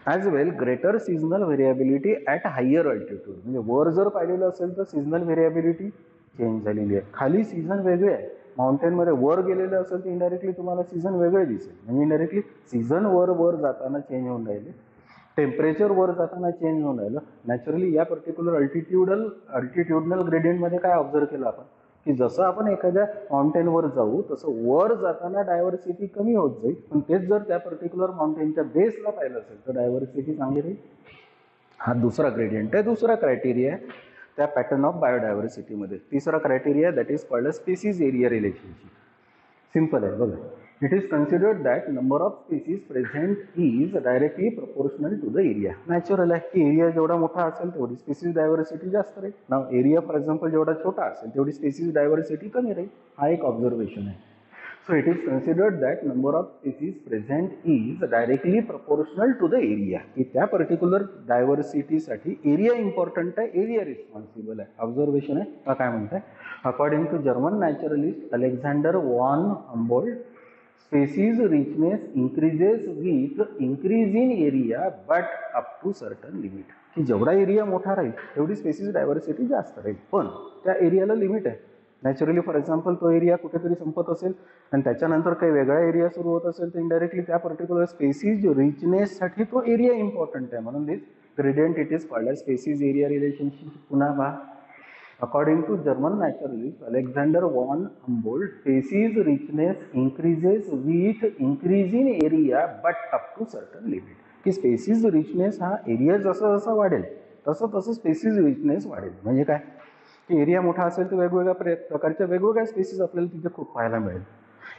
As well greater seasonal variability at higher altitude. म्हणजे वर जर पाहिलेलं असेल तर सीझनल व्हेरिएबिलिटी चेंज झालेली आहे. खाली सीझन वेगळे आहे. माउंटेनमध्ये वर गेलेलं असेल तर इनडायरेक्टली तुम्हाला सीझन वेगळे दिसेल. म्हणजे इनडायरेक्टली सीझन वर जाताना चेंज होऊन राहिले, टेम्परेचर वर जाताना चेंज होऊन राहिलं. नॅचरली या पर्टिक्युलर अल्टिट्यूडनल ग्रेडियंटमध्ये काय ऑब्झर्व केलं आपण की जसं आपण एखाद्या माउंटेनवर जाऊ तसं वर जाताना डायव्हर्सिटी कमी होत जाईल. पण तेच जर त्या पर्टिक्युलर माउंटेनच्या बेसला पाहिलं असेल तर डायव्हर्सिटी चांगली राहील. हा दुसरा ग्रेडियंट आहे, दुसरा क्रायटेरिया आहे त्या पॅटर्न ऑफ बायोडायव्हर्सिटीमध्ये. तिसरा criteria that is called a species area relationship. Simple आहे बघा. It is considered that number of species present is directly proportional to the area. Natural आहे की एरिया जेवढा मोठा असेल तेवढी स्पीसीज डायव्हर्सिटी जास्त राहील. ना एरिया फॉर एक्झाम्पल जेवढा छोटा असेल तेवढी स्पीसीज डायव्हर्सिटी कमी राहील. हा एक ऑब्झर्वेशन आहे. So it is considered that number of species present is directly proportional to the area. की त्या पर्टिक्युलर डायव्हर्सिटीसाठी एरिया इम्पॉर्टंट आहे, एरिया रिस्पॉन्सिबल आहे. ऑब्झर्वेशन आहे का काय म्हणताय. According to German naturalist Alexander von Humboldt, species richness increases with increase in area but up to certain limit, की जेवढा एरिया मोठा राहील तेवढी स्पेसीज डायव्हर्सिटी जास्त राहील, पण त्या एरियाला लिमिट आहे. नॅचरली फॉर एक्झाम्पल तो एरिया कुठेतरी संपत असेल आणि त्याच्यानंतर काही वेगळा एरिया सुरू होत असेल तर इनडायरेक्टली त्या पर्टिक्युलर स्पेसीज रिचनेससाठी तो एरिया इम्पॉर्टंट आहे. म्हणून this gradient it is called as species area relationship. पुन्हा पहा, according to German naturalist Alexander von Humboldt, species richness increases with increase in area but up to certain limit. की species richness हा area जसा जसा वाढेल तसं तसं species richness वाढेल. म्हणजे काय की एरिया मोठा असेल तर वेगवेगळ्या प्रकारच्या वेगवेगळ्या स्पेसीज आपल्याला तिथे खूप पाहायला मिळेल.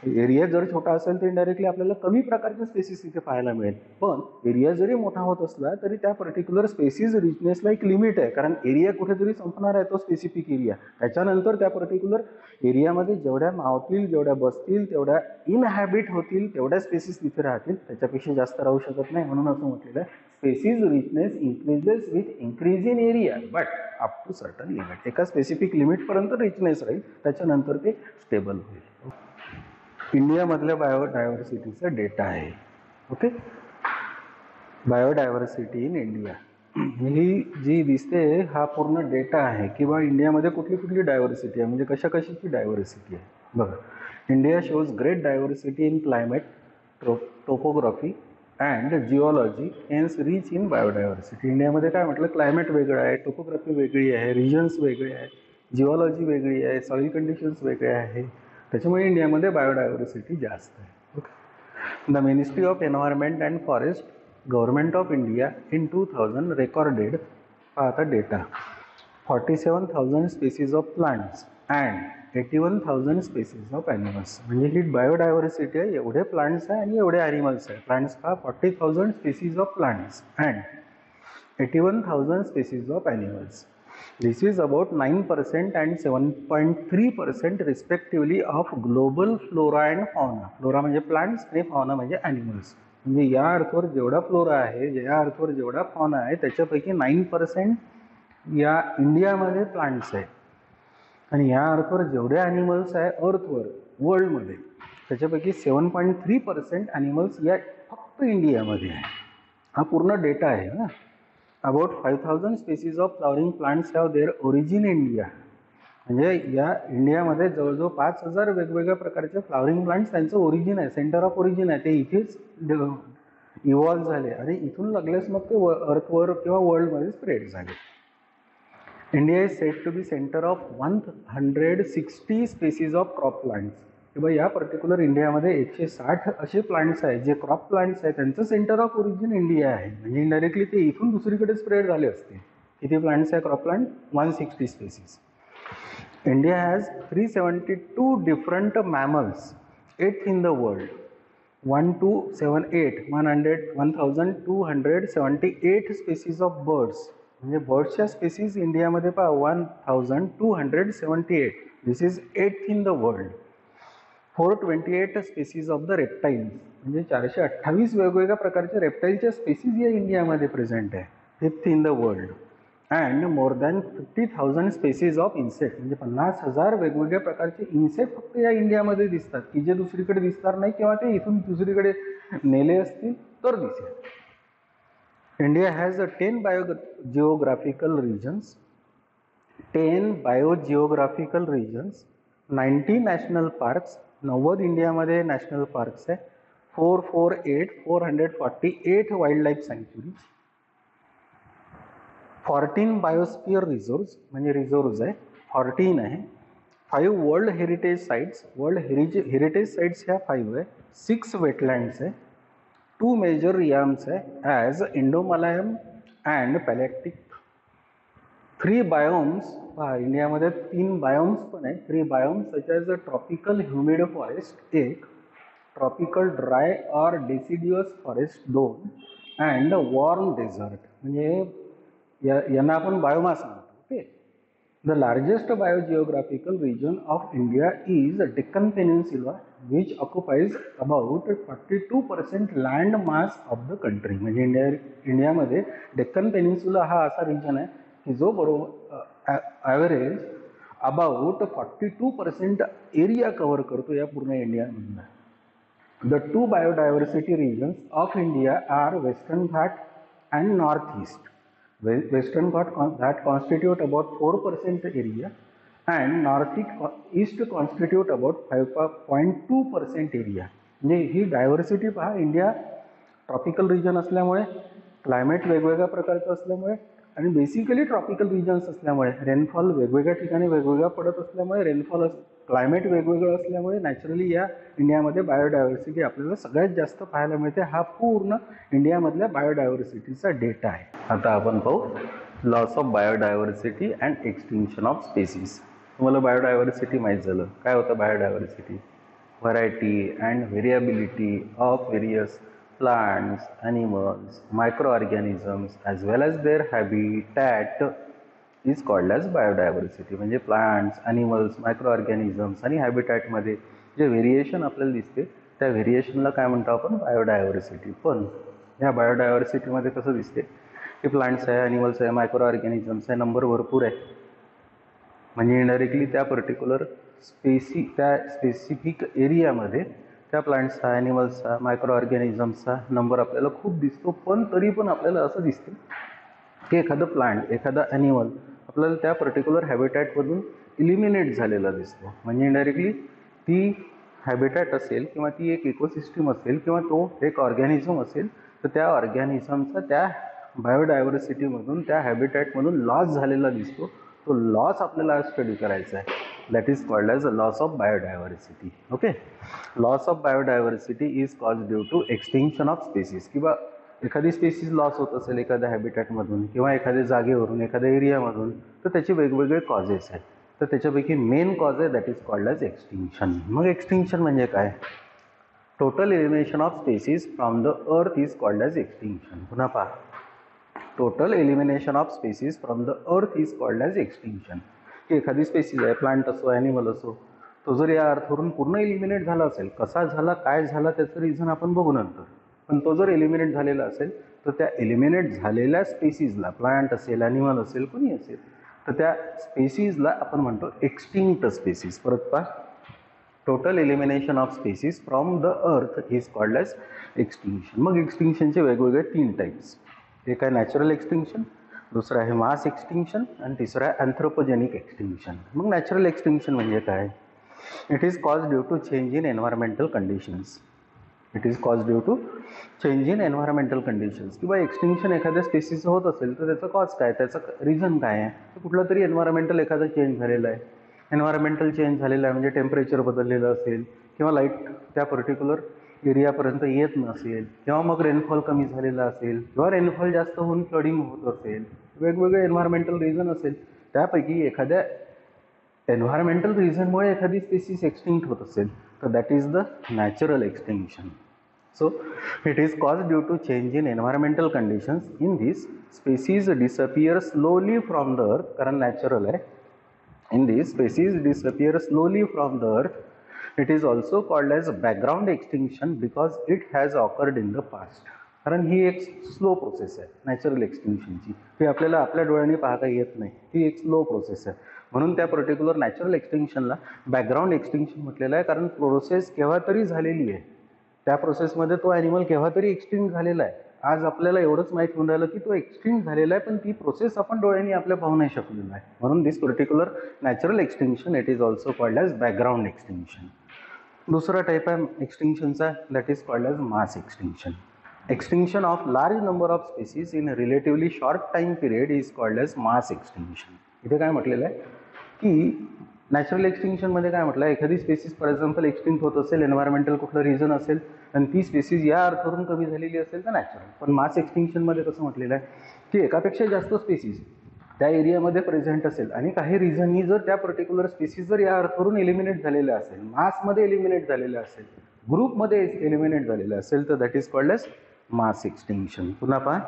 एरिया जर छोटा असेल तर इनडायरेक्टली आपल्याला कमी प्रकारच्या स्पेसीज तिथे पाहायला मिळेल. पण एरिया जरी मोठा होत असला तरी त्या पर्टिक्युलर स्पेसीज रिचनेसला एक लिमिट आहे, कारण एरिया कुठेतरी संपणार आहे तो स्पेसिफिक एरिया. त्याच्यानंतर त्या पर्टिक्युलर एरियामध्ये जेवढ्या मावतील, जेवढ्या बसतील, तेवढ्या इनहॅबिट होतील, तेवढ्या स्पेसीज तिथे राहतील, त्याच्यापेक्षा जास्त राहू शकत नाही. म्हणून असं म्हटलेलं आहे species richness increases with increase in area but up to certain limit. एका स्पेसिफिक लिमिटपर्यंत रिचनेस राहील, त्याच्यानंतर ते स्टेबल होईल. इंडियामधल्या बायोडायव्हर्सिटीचा डेटा आहे. ओके, बायोडायव्हर्सिटी इन इंडिया ही जी दिसते हा पूर्ण डेटा आहे किंवा इंडियामध्ये कुठली कुठली डायव्हर्सिटी आहे, म्हणजे कशा कशाची डायव्हर्सिटी आहे. बघा, India shows great diversity in climate, topography and geology hence rich in biodiversity. इंडियामध्ये काय म्हटलं, क्लायमेट वेगळं आहे, टोपोग्राफी वेगळी आहे, रिजन्स वेगळे आहे, जिओलॉजी वेगळी आहे, सॉइल कंडिशन्स वेगळे आहे, त्याच्यामुळे इंडियामध्ये बायोडायव्हर्सिटी जास्त आहे. Okay, the ministry of environment and forest government of India in 2000 recorded, आता data, 47,000 species of plants and 81,000 species of animals. म्हणजे ही बायोडायव्हर्सिटी आहे, एवढे प्लांट्स आहे आणि एवढे ॲनिमल्स आहे. प्लांट्स पहा 40,000 species of plants and 81,000 species of animals. This is about 9% and 7.3% respectively of global flora and fauna. Flora म्हणजे प्लांट्स आणि फाउना म्हणजे ॲनिमल्स. म्हणजे या अर्थवर जेवढा फ्लोरा आहे, या अर्थवर जेवढा फाउना आहे, त्याच्यापैकी 9% या इंडियामध्ये प्लांट्स आहे आणि या अर्थवर जेवढे ॲनिमल्स आहे अर्थवर वर्ल्डमध्ये, त्याच्यापैकी 7.3% ॲनिमल्स या फक्त इंडियामध्ये आहे. हा पूर्ण डेटा आहे ना. About 5,000 species of flowering plants have their origin in India. म्हणजे या इंडियामध्ये जवळजवळ 5,000 वेगवेगळ्या प्रकारचे फ्लॉवरिंग प्लांट्स त्यांचं ओरिजिन आहे, सेंटर ऑफ ओरिजिन आहे, ते इथेच इव्हॉल्व झाले आणि इथून लागल्यास मग ते अर्थवर किंवा वर्ल्डमध्ये स्प्रेड झाले. India is set to be centre of 160 species of crop plants. किंवा या पर्टिक्युलर इंडियामध्ये 160 असे प्लांट्स आहेत जे क्रॉप प्लांट्स आहेत, त्यांचं सेंटर ऑफ ओरिजिन इंडिया आहे. म्हणजे इनडायरेक्टली ते इथून दुसरीकडे स्प्रेड झाले असते. किती प्लांट्स आहे crop plant? 160 species. India has 372 different mammals, 8th in the world. 1278 species of birds. म्हणजे बर्ड्सच्या स्पेसीज इंडियामध्ये पहा 1278. This is 8th in the world. 428 species of the reptiles. म्हणजे 428 वेगवेगळ्या प्रकारच्या रेप्टाईलच्या स्पेसीज या इंडियामध्ये प्रेझेंट आहे, 5th in the world. And more than 50,000 species of insect. म्हणजे 50,000 वेगवेगळ्या प्रकारचे इन्सेक्ट फक्त या इंडियामध्ये दिसतात, की जे दुसरीकडे दिसणार नाही किंवा ते इथून दुसरीकडे नेले असतील तर दिसेल. India has 10 biogeographical regions, 10 biogeographical regions, 90 national parks. 90 इंडियामध्ये नॅशनल पार्क्स आहे. 448 wild life sanctuaries, 14 biosphere reserves. म्हणजे रिझर्व्स आहे 14 आहे. 5 world heritage sites. World heritage sites ह्या 5 आहे. 6 वेटलँड्स आहे. 2 मेजर रियाम्स आहे as Indomalayan and Palearctic. 3 biomes. पहा इंडियामध्ये 3 बायोम्स पण आहे. 3 biomes such as a tropical humid forest 1, tropical dry or deciduous forest 2 and warm desert. म्हणजे यांना आपण बायोमास म्हणतो. Okay, the largest biogeographical region of India is Deccan peninsula which occupies about 42% land mass of the country. म्हणजे इंडियामध्ये Deccan peninsula हा असा region आहे की जो बरोबर ॲव्हरेज अबाउट 42% एरिया कव्हर करतो या पूर्ण इंडियामधला. The two biodiversity regions of India are Western Ghat and Northeast. Western Ghat constitute about 4% area and Northeast constitute about 5.2% area. म्हणजे ही डायव्हर्सिटी पहा, इंडिया ट्रॉपिकल रिजन असल्यामुळे, क्लायमेट वेगवेगळ्या प्रकारचं असल्यामुळे आणि बेसिकली ट्रॉपिकल रिजन्स असल्यामुळे रेनफॉल वेगवेगळ्या ठिकाणी वेगवेगळा पडत असल्यामुळे, रेनफॉल क्लायमेट वेगवेगळं असल्यामुळे नॅचरली या इंडियामध्ये बायोडायव्हर्सिटी आपल्याला सगळ्यात जास्त पाहायला मिळते. हा पूर्ण इंडियामधल्या बायोडायव्हर्सिटीचा डेटा आहे. आता आपण पाहू loss of biodiversity and extinction of species. तुम्हाला बायोडायव्हर्सिटी माहीत झालं. काय होतं biodiversity? Variety and variability of various plants, animals, microorganisms as well as their habitat is called as biodiversity. म्हणजे प्लांट्स, ॲनिमल्स, मायक्रोऑर्गॅनिझम्स आणि हॅबिटॅटमध्ये जे व्हेरिएशन आपल्याला दिसते त्या व्हेरिएशनला काय म्हणतो आपण? बायोडायव्हर्सिटी. पण या बायोडायव्हर्सिटीमध्ये कसं दिसते की प्लांट्स आहे, ॲनिमल्स आहे, मायक्रोऑर्गॅनिझम्स आहे, नंबर भरपूर आहे. म्हणजे इनडायरेक्टली त्या पर्टिक्युलर त्या स्पेसिफिक एरियामध्ये त्या प्लांट्सचा, ॲनिमल्सचा, मायक्रोऑर्गॅनिझम्सचा नंबर आपल्याला खूप दिसतो. पण तरी पण आपल्याला असं दिसतं की एखादं प्लांट, एखादा ॲनिमल आपल्याला त्या पर्टिक्युलर हॅबिटॅटमधून इलिमिनेट झालेला दिसतो. म्हणजे इनडायरेक्टली ती हॅबिटॅट असेल किंवा ती एक इकोसिस्टम असेल किंवा तो एक ऑर्गॅनिझम असेल तर त्या ऑर्गॅनिझमचा त्या बायोडायव्हर्सिटीमधून, त्या हॅबिटॅटमधून लॉस झालेला दिसतो. तो लॉस आपल्याला स्टडी करायचा आहे. That is called as a loss of biodiversity. Okay, loss of biodiversity is caused due to extinction of species. किंवा एखादी स्पेसीज लॉस होत असेल एखाद्या हॅबिटॅटमधून किंवा एखाद्या जागेवरून, एखाद्या एरियामधून, तर त्याचे वेगवेगळे कॉजेस आहेत. तर त्याच्यापैकी मेन कॉज आहे that is called as extinction. मग एक्सटिंक्शन म्हणजे काय? Total elimination of species from the earth is called as extinction. पुन्हा पहा, total elimination of species from the earth is called as extinction. की एखादी स्पेसीज आहे, plant असो, ॲनिमल असो, तो जर या अर्थवरून पूर्ण एलिमिनेट झाला असेल, कसा झाला, काय झाला, त्याचं रिझन आपण बघू नंतर. पण तो जर एलिमिनेट झालेला असेल तर त्या एलिमिनेट झालेल्या स्पेसीजला, प्लांट असेल, ॲनिमल असेल, कोणी असेल, तर त्या स्पेसीजला आपण म्हणतो एक्सटिंक्ट स्पेसीज. परत पहा, total elimination of species from the earth is called as extinction. मग एक्सटिंक्शनचे वेगवेगळे 3 टाईप्स. एक आहे नॅचरल एक्सटिंक्शन, दुसरं आहे मास एक्सटिंक्शन आणि तिसरं आहे अँथ्रोपोजेनिक एक्सटिंक्शन. मग नॅचरल एक्सटिंक्शन म्हणजे काय? It is cause due to change in environmental conditions. It is cause due to change in environmental conditions. किंवा एक्सटिंक्शन एखाद्या स्पेसीचं होत असेल तर त्याचं कॉज काय, त्याचं रिझन काय आहे? तर कुठलं तरी एन्व्हायरमेंटल एखादं चेंज झालेलं आहे. एन्व्हायरमेंटल चेंज झालेलं आहे म्हणजे टेम्परेचर बदललेलं असेल किंवा लाईट त्या पर्टिक्युलर एरियापर्यंत येत नसेल किंवा मग रेनफॉल कमी झालेला असेल किंवा रेनफॉल जास्त होऊन फ्लडिंग होत असेल, वेगवेगळे एन्व्हायरमेंटल रिझन असेल, त्यापैकी एखाद्या एन्व्हायरमेंटल रिझनमुळे एखादी स्पेसीज एक्सटिंक्ट होत असेल तर that is the natural extinction. So it is cause due to change in environmental conditions. In this species disappear slowly from the earth, कारण नॅचरल आहे. In this species disappear slowly from the earth. It is also called as background extinction because it has occurred in the past. कारण ही एक slow process आहे natural एक्सटिंक्शनची. ती आपल्याला आपल्या डोळ्यांनी पाहता येत नाही. ही एक स्लो प्रोसेस आहे. म्हणून त्या पर्टिक्युलर नॅचरल एक्सटिंक्शनला बॅकग्राऊंड एक्सटिंक्शन म्हटलेलं आहे. कारण प्रोसेस केव्हा तरी झालेली आहे. त्या प्रोसेसमध्ये तो ॲनिमल केव्हा तरी एक्सटिंक्ट झालेला आहे. आज आपल्याला एवढंच माहीत होऊन राहिलं की तो एक्सटिंक्ट झालेला आहे, पण ती प्रोसेस आपण डोळ्यांनी आपल्या पाहू नाही शकलेलं आहे. म्हणून this particular natural extinction it is also called as background extinction. दुसरा टाईप आहे एक्सटिंक्शनचा, that is called as mass extinction. Extinction of large number of species in relatively short time period is called as mass extinction. इथे काय म्हटलेलं आहे की natural एक्सटिंक्शनमध्ये काय म्हटलं आहे, एखादी स्पेसीज फॉर एक्झाम्पल एक्सटिंक्ट होत असेल, एन्व्हायरमेंटल कुठलं रिझन असेल आणि ती स्पेसीज या अर्थवरून कमी झालेली असेल तर नॅचरल. पण मास एक्सटिंक्शनमध्ये कसं म्हटलेलं आहे की एकापेक्षा जास्त स्पेसीज त्या एरियामध्ये प्रेझेंट असेल आणि काही रिझननी जर त्या पर्टिक्युलर स्पेसीज जर या अर्थवरून एलिमिनेट झालेल्या असेल, मासमध्ये एलिमिनेट झालेल्या असेल, ग्रुपमध्ये एलिमिनेट झालेलं असेल तर that is called age mass extinction. पुन्हा पहा,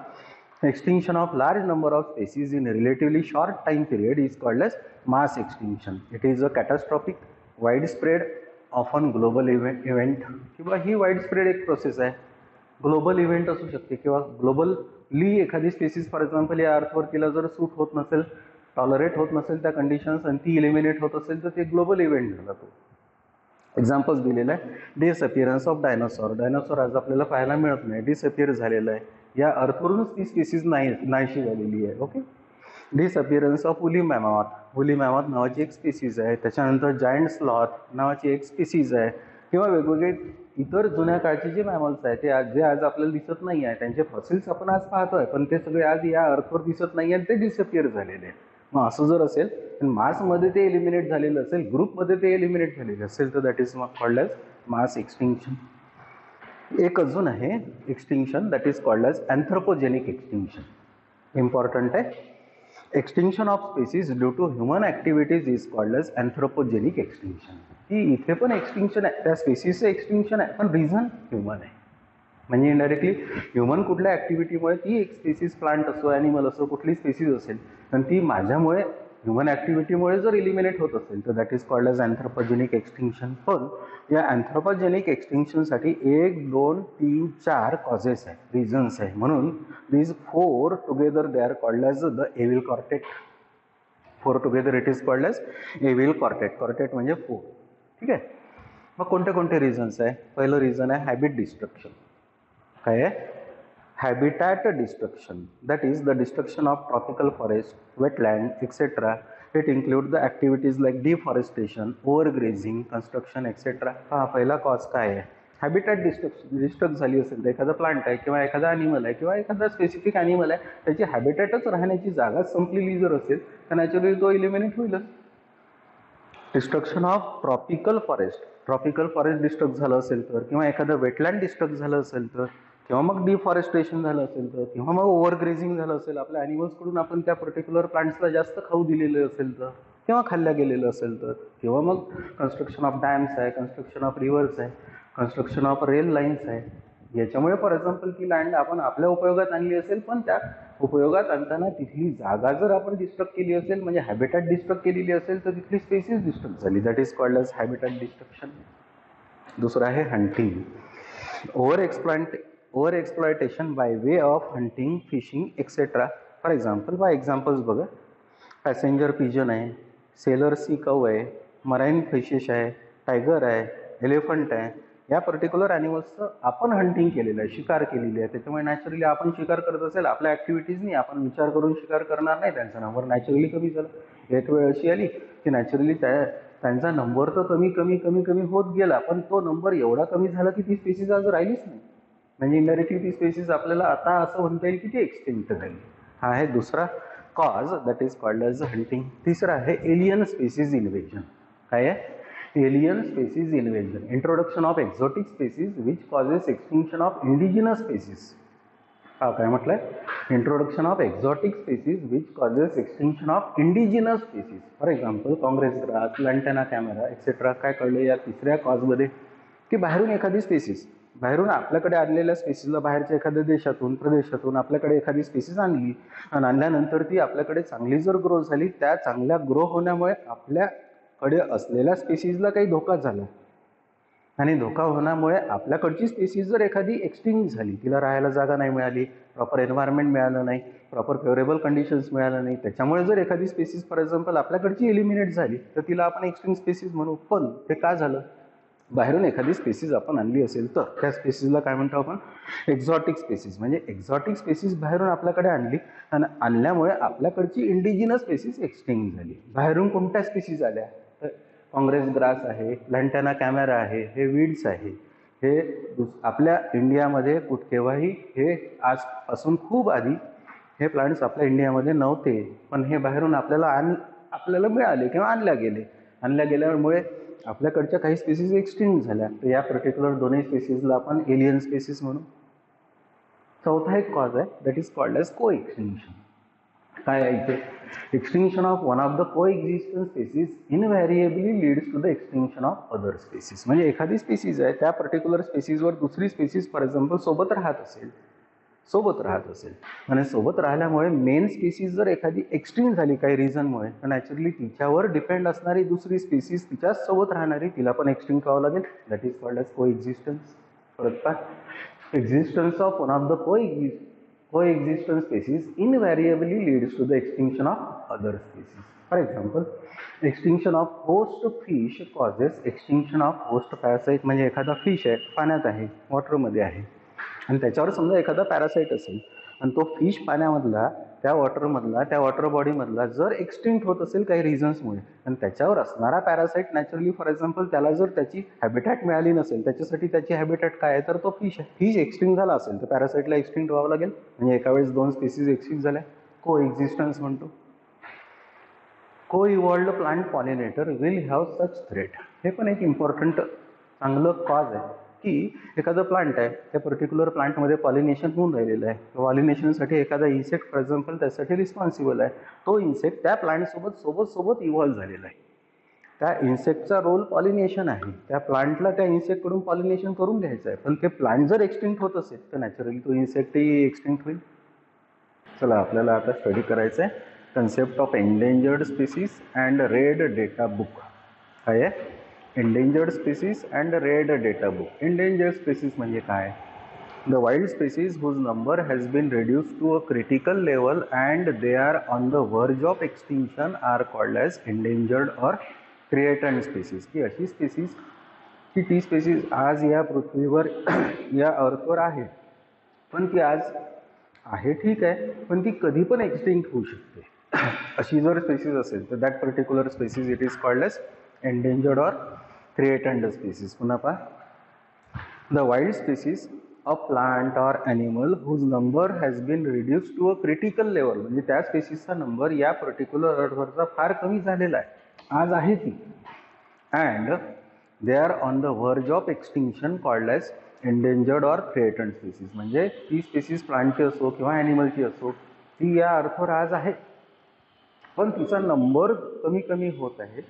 extinction of large number of species in a relatively short time period is called as mass extinction. It is a catastrophic, widespread, often global event. किंवा ही वाईडस्प्रेड एक process आहे. Global event असू शकते किंवा globally एखादी species for example या अर्थवरतीला जर सूट होत नसेल, टॉलरेट होत नसेल त्या कंडिशन्स आणि ती इलिमिनेट होत असेल तर ते ग्लोबल इव्हेंट झाला तो. एक्झाम्पल्स दिलेलं आहे. डिसअपिअरन्स ऑफ डायनोसॉर. डायनोसॉर आज आपल्याला पाहायला मिळत नाही, डिसअपिअर झालेलं आहे. या अर्थवरूनच ती स्पीसीज नाहीशी झालेली आहे. Okay. Disappearance of woolly mammoth. Woolly mammoth नावाची एक स्पीसीज आहे. त्याच्यानंतर जायंट स्लॉथ नावाची एक स्पीसीज आहे. किंवा वेगवेगळे इतर जुन्या काळचे जे मॅमल्स आहेत जे आज आपल्याला दिसत नाही आहे, त्यांचे फॉसिल्स आपण आज पाहतोय, पण ते सगळे आज या अर्थवर दिसत नाही आहेत, ते डिसअपिअर झालेले आहेत. मग असं जर असेल, मासमध्ये ते एलिमिनेट झालेलं असेल, ग्रुपमध्ये ते एलिमिनेट झालेलं असेल, तर that is called as mass extinction. एक अजून आहे extinction, that is called as anthropogenic extinction. Important आहे. Extinction of species due to human activities is called as anthropogenic extinction. की इथे पण एक्सटिंक्शन आहे, त्या स्पेसीजचं एक्सटिंक्शन आहे, पण रिझन ह्युमन आहे. म्हणजे इनडायरेक्टली ह्युमन कुठल्या ॲक्टिव्हिटीमुळे, ती एक स्पेसीज, प्लांट असो, ॲनिमल असो, कुठली स्पेसीज असेल, पण ती माझ्यामुळे, ह्युमन ॲक्टिव्हिटीमुळे जर इलिमिनेट होत असेल, तर that is called as anthropogenic extinction. पण या अँथ्रोपोजेनिक एक्सटिंक्शनसाठी 1, 2, 3, 4 कॉजेस आहे, रिझन्स आहे. म्हणून these 4 together they are called as the evil quartet. 4 together it is called as evil quartet. Quartet म्हणजे 4. ठीक आहे. मग कोणते कोणते रिझन्स आहे? पहिलं रिझन आहे हॅबिट डिस्ट्रक्शन. काय आहे? Habitat destruction. That is the destruction of tropical forest, wetland etcetera. It include the activities like deforestation, overgrazing, construction etcetera. हा पहिला कॉज काय आहे? हॅबिटॅट डिस्ट्रक्ट झाली असेल तर एखादा प्लांट आहे किंवा एखादा ॲनिमल आहे किंवा एखादा स्पेसिफिक ॲनिमल आहे, त्याची हॅबिटॅटच राहण्याची जागा संपलेली जर असेल, तर नॅचरली तो इलिमिनेट होईलच. Destruction of tropical forest. Tropical forest destruct झालं असेल तर, किंवा एखादं वेटलँड डिस्ट्रक्ट झालं असेल तर, किंवा मग डिफॉरेस्टेशन झालं असेल तर, किंवा मग ओव्हरग्रेझिंग झालं असेल, आपल्या ॲनिमल्सकडून आपण त्या पर्टिक्युलर प्लांट्सला जास्त खाऊ दिलेलं असेल तर, किंवा खाल्ल्या गेलेलं असेल तर, किंवा मग कन्स्ट्रक्शन ऑफ डॅम्स आहे, कन्स्ट्रक्शन ऑफ रिव्हर्स आहे, कन्स्ट्रक्शन ऑफ रेल लाईन्स आहे. याच्यामुळे फॉर एक्झाम्पल ती लँड आपण आपल्या उपयोगात आणली असेल, पण त्या उपयोगात आणताना तिथली जागा जर आपण डिस्ट्रक्ट केली असेल, म्हणजे हॅबिटॅट डिस्ट्रक्ट केलेली असेल, तर तिथली स्पेसीज डिस्ट्रक्ट झाली. That is called as habitat destruction. दुसरं आहे hunting. Over exploitation by way of hunting, fishing etcetera. For example, by examples बघा. पॅसेंजर पिजन आहे, सेलर सी कव आहे, मराईन फिशेस आहे, टायगर आहे, एलिफंट आहे. या पर्टिक्युलर ॲनिमल्सचं आपण हंटिंग केलेलं आहे, शिकार केलेली आहे. त्याच्यामुळे नॅचरली आपण शिकार करत असेल, आपल्या ॲक्टिव्हिटीजनी आपण विचार करून शिकार करणार नाही, त्यांचा नंबर नॅचरली कमी झाला. एक वेळ अशी आली की नॅचरली त्यांचा नंबर तर कमी कमी कमी कमी होत गेला, पण तो नंबर एवढा कमी झाला की ती स्पेसीज आज राहिलीच नाही. म्हणजे इनडायरेक्टली ती स्पेसीज आपल्याला आता असं म्हणता येईल की ती एक्सटिंक्ट झाली. हा आहे दुसरा cause, that is called as hunting. तिसरा आहे एलियन स्पेसीज इन्व्हेजन. काय आहे? Alien species invasion. Introduction of exotic species which causes extinction of indigenous species. हा काय म्हटलंय? Introduction of exotic species which causes extinction of indigenous species. For example congress grass, lantana camara etcetera. काय कळलं या तिसऱ्या कॉजमध्ये? की बाहेरून एखादी स्पेसीज, बाहेरून आपल्याकडे आणलेल्या स्पेसीजला, बाहेरच्या एखाद्या देशातून, प्रदेशातून आपल्याकडे एखादी स्पेसीज आणली आणि आणल्यानंतर ती आपल्याकडे चांगली जर ग्रो झाली, त्या चांगल्या ग्रो होण्यामुळे आपल्याकडे असलेल्या स्पेसीजला काही धोका झाला, आणि धोका होण्यामुळे आपल्याकडची स्पेसीज जर एखादी एक्सटिंक्ट झाली, तिला राहायला जागा नाही मिळाली, प्रॉपर एन्व्हायरमेंट मिळालं नाही, प्रॉपर फेवरेबल कंडिशन्स मिळालं नाही, त्याच्यामुळे जर एखादी स्पेसीज फॉर एक्झाम्पल आपल्याकडची एलिमिनेट झाली, तर तिला आपण एक्सटिंक्ट स्पेसीज म्हणू. पण ते का झालं? बाहेरून एखादी स्पेसीज आपण आणली असेल तर त्या स्पेसीजला काय म्हणतो आपण? Exotic species. म्हणजे एक्झॉटिक स्पेसीज बाहेरून आपल्याकडे आणली आणि आणल्यामुळे आपल्याकडची इंडिजिनस स्पेसीज एक्सटिंक्ट झाली. बाहेरून कोणत्या स्पेसीज आल्या? तर काँग्रेस ग्रास आहे, लँटेना कॅमेरा आहे, हे वीड्स आहे. हे आपल्या इंडियामध्ये केव्हाही, हे आजपासून खूप आधी हे प्लांट्स आपल्या इंडियामध्ये नव्हते, पण हे बाहेरून आपल्याला मिळाले किंवा आणल्या गेल्यामुळे आपल्याकडच्या काही स्पेसीज एक्सटिंक्ट झाल्या. तर या पर्टिक्युलर दोन्ही स्पेसीजला आपण एलियन स्पेसीज म्हणू. चौथा एक कॉज आहे, that is called as co extinction. काय आहे इथे? Extinction of one of the co existent species invariably leads to the extinction of other species. म्हणजे एखादी स्पेसीज आहे, त्या पर्टिक्युलर स्पेसीजवर दुसरी स्पेसीज फॉर एक्झाम्पल सोबत राहत असेल आणि सोबत राहिल्यामुळे मेन स्पेसीज जर एखादी एक्सटिंक्ट झाली काही रिझनमुळे, तर नॅचरली तिच्यावर डिपेंड असणारी दुसरी स्पेसीज तिच्याच सोबत राहणारी, तिला पण एक्सटिंक्ट व्हावं लागेल. दॅट इज कॉल्ड ॲज को एक्झिस्टन्स. परत पहा, existence of one of the coexistent species invariably leads to the extinction of other species. For example, extinction of host fish causes extinction of host parasite. म्हणजे एखादा fish आहे, पाण्यात आहे, वॉटरमध्ये आहे, आणि त्याच्यावर समजा एखादा पॅरासाईट असेल, आणि तो फिश पाण्यामधला, त्या वॉटरमधला, त्या वॉटर बॉडीमधला जर एक्सटिंक्ट होत असेल काही रिझन्समुळे, आणि त्याच्यावर असणारा पॅरासाईट नॅचरली, फॉर एक्झाम्पल, त्याला जर त्याची हॅबिटॅट मिळाली नसेल, त्याच्यासाठी त्याची हॅबिटॅट काय आहे, तर तो फिश आहे. फिश एक्सटिंक्ट झाला असेल तर पॅरासाईटला एक्सटिंक्ट व्हावं लागेल. म्हणजे एका वेळेस दोन स्पेसीज एक्सटिंक्ट झाल्या, को एक्झिस्टन्स म्हणतो. को evolved plant pollinator will have such threat. हे पण एक इम्पॉर्टंट चांगलं कॉज आहे की एखादं प्लांट आहे, त्या पर्टिक्युलर प्लांटमध्ये पॉलिनेशन होऊन राहिलेलं आहे, पॉलिनेशनसाठी एखादा इन्सेक्ट फॉर एक्झाम्पल त्यासाठी रिस्पॉन्सिबल आहे. तो इन्सेक्ट त्या प्लांटसोबत सोबत इव्हॉल्व झालेला आहे. त्या इन्सेक्टचा रोल पॉलिनेशन आहे. त्या प्लांटला त्या इन्सेक्टकडून पॉलिनेशन करून घ्यायचं आहे. पण ते प्लांट जर एक्सटिंक्ट होत असेल तर नॅचरली तो इन्सेक्टही एक्सटिंक्ट होईल. चला, आपल्याला आता स्टडी करायचं आहे concept of endangered species and red data book. काय आहे? Endangered species and red data book. Endangered species म्हणजे काय? The wild species whose number has been reduced to a critical level and they are on the verge of extinction are called as endangered or threatened species. की अशी species की ती species आज या पृथ्वीवर या अर्थवर आहे, पण ती आज आहे ठीक आहे, पण ती कधी पण एक्सटिंक्ट होऊ शकते. अशी जर स्पेसीज असेल तर that particular species it is called as endangered or threatened species. पुन्हा पहा, the wild species of plant or animal whose number has been reduce to a critical level. म्हणजे त्या स्पेसीजचा नंबर या पर्टिक्युलर अर्थवरचा फार कमी झालेला आहे, आज आहे ती, and they are on the verge of extinction called as endangered or threatened species. म्हणजे ती स्पीसीज प्लांटची असो किंवा ॲनिमलची असो, ती या अर्थवर आज आहे, पण तिचा नंबर कमी कमी होत आहे.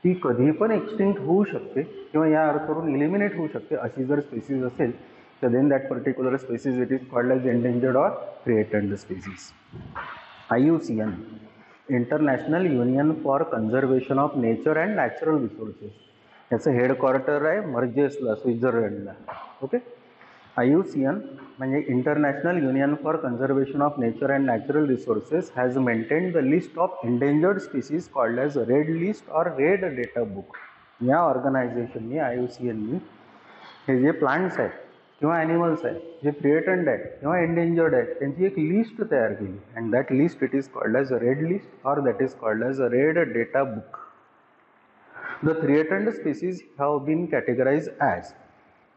ती कधी पण एक्सटिंक्ट होऊ शकते किंवा या अर्थवरून इलिमिनेट होऊ शकते. अशी जर स्पीसीज असेल तर then that particular species it is called as endangered or threatened species. IUCN, International Union for Conservation of Nature and Natural Resources. याचं हेडक्वार्टर आहे मर्जेसला, स्वित्झर्लंडला. ओके. IUCN म्हणजे International Union for Conservation of Nature and Natural Resources has maintained the list of endangered species called as red list or red data book. या ऑर्गनायझेशननी, IUCNनी, हे जे plants आहेत किंवा ॲनिमल्स आहेत, जे थ्रेटन्ड आहेत किंवा एंडेंजर्ड आहेत, त्यांची एक लिस्ट तयार केली, and that list it is called as a red list or that is called as a red data book. The threatened species have been categorize as.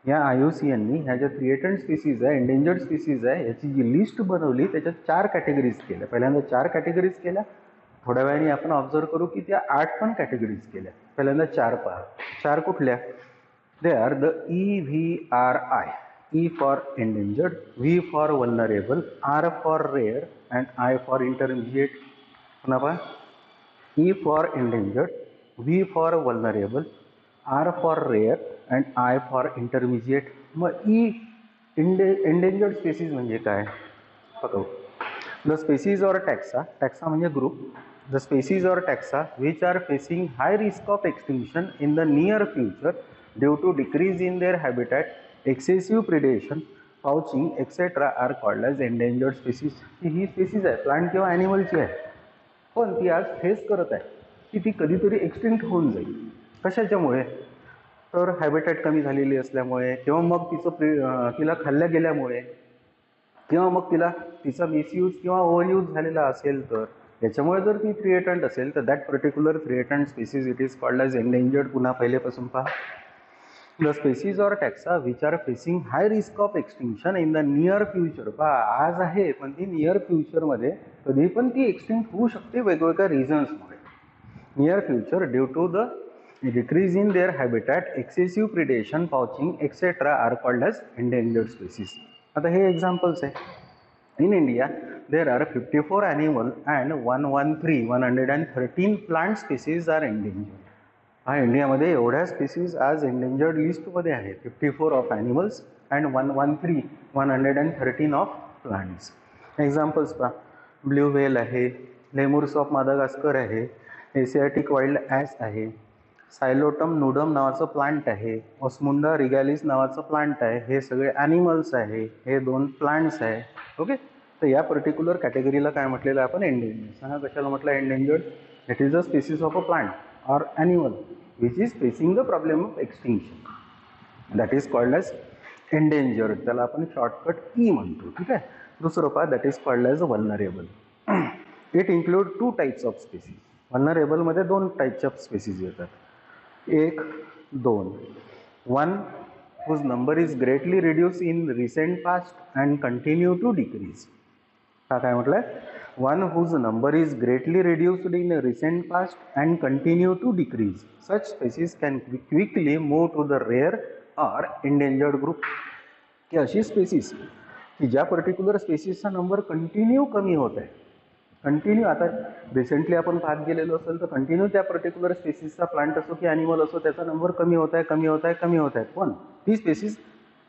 या IUCNनी ह्या ज्या थ्रेटन्ड स्पीसीज आहे, एंडेंजर्ड स्पीसीज आहे, याची जी list बनवली त्याच्यात 4 categories केल्या. पहिल्यांदा 4 कॅटेगरीज केल्या. थोड्या वेळाने आपण ऑब्झर्व करू की त्या 8 पण कॅटेगरीज केल्या. पहिल्यांदा 4 पहा. 4 कुठल्या? They are the EVRI. E for endangered, V for vulnerable, R for rare and I for intermediate. पुन्हा पहा, E for endangered, V for vulnerable, R for rare and I for intermediate. मग endangered species म्हणजे काय? बघू. The species or taxa, taxa म्हणजे group, the species or taxa which are facing high risk of extinction in the near future due to decrease in their habitat, excessive predation, poaching etcetera are called as endangered species. ही species आहे, plant किंवा ॲनिमलची आहे, पण ती आज face करत आहे की ती कधीतरी एक्सटिंक्ट होऊन जाईल. कशाच्यामुळे? तर हॅबिटॅट कमी झालेली असल्यामुळे, किंवा मग तिला खाल्ल्या गेल्यामुळे, किंवा मग तिचा मिसयूज किंवा ओव्हरयूज झालेला असेल तर. याच्यामुळे जर ती थ्रेटन्ड असेल तर that particular threatened species it is called as endangered. पुन्हा पहिलेपासून पहा, the species or taxa which are facing high risk of extinction in the near future. पहा, आज आहे पण ती नियर फ्युचरमध्ये कधी पण ती एक्सटिंक्ट होऊ शकते वेगवेगळ्या रिझन्समुळे. Near future due to the decrease in their habitat, excessive predation, poaching etcetera are called as endangered species. आता हे एक्झाम्पल्स आहे. In India, there are 54 animal and 113 plant species are endangered. हा, इंडियामध्ये एवढ्या स्पीसीज आज एंडेंजर्ड लिस्टमध्ये आहेत. 54 of animals and 113 of plants. Examples पहा, ब्ल्यू व्हेल आहे, लेमुर्स ऑफ मादागास्कर आहे, एशियाटिक वाईल्ड ॲस आहे, सायलोटम नूडम नावाचं प्लांट आहे, ऑस्मुंडा रिगॅलिस नावाचं प्लांट आहे. हे सगळे ॲनिमल्स आहे, हे 2 प्लांट्स आहे. ओके. तर या पर्टिक्युलर कॅटेगरीला काय म्हटलेलं आपण? एंडेंजर्ड. सांगा कशाला म्हटलं endangered? It is a species of a plant or animal which is facing the problem of extinction. That is called as endangered. त्याला आपण शॉर्टकट ई म्हणतो. ठीक आहे. दुसरं पहा, that is called as vulnerable. It include two types of species. Vulnerable मध्ये दोन types of species येतात. एक, दोन. One whose number is greatly reduced in recent past and continue to decrease. हा काय म्हटलंय? One whose number is greatly reduced in recent past and continue to decrease. Such species can quickly move to the rare or endangered group. की अशी species की ज्या particular स्पेसीजचा number continue कमी होत आहे, कंटिन्यू आता रिसेंटली आपण पाहत गेलेलो असेल तर कंटिन्यू त्या पर्टिक्युलर स्पेसीजचा प्लांट असो की ॲनिमल असो त्याचा नंबर कमी होत आहे, कमी होत आहे, कमी होत आहे. पण ती स्पेसीज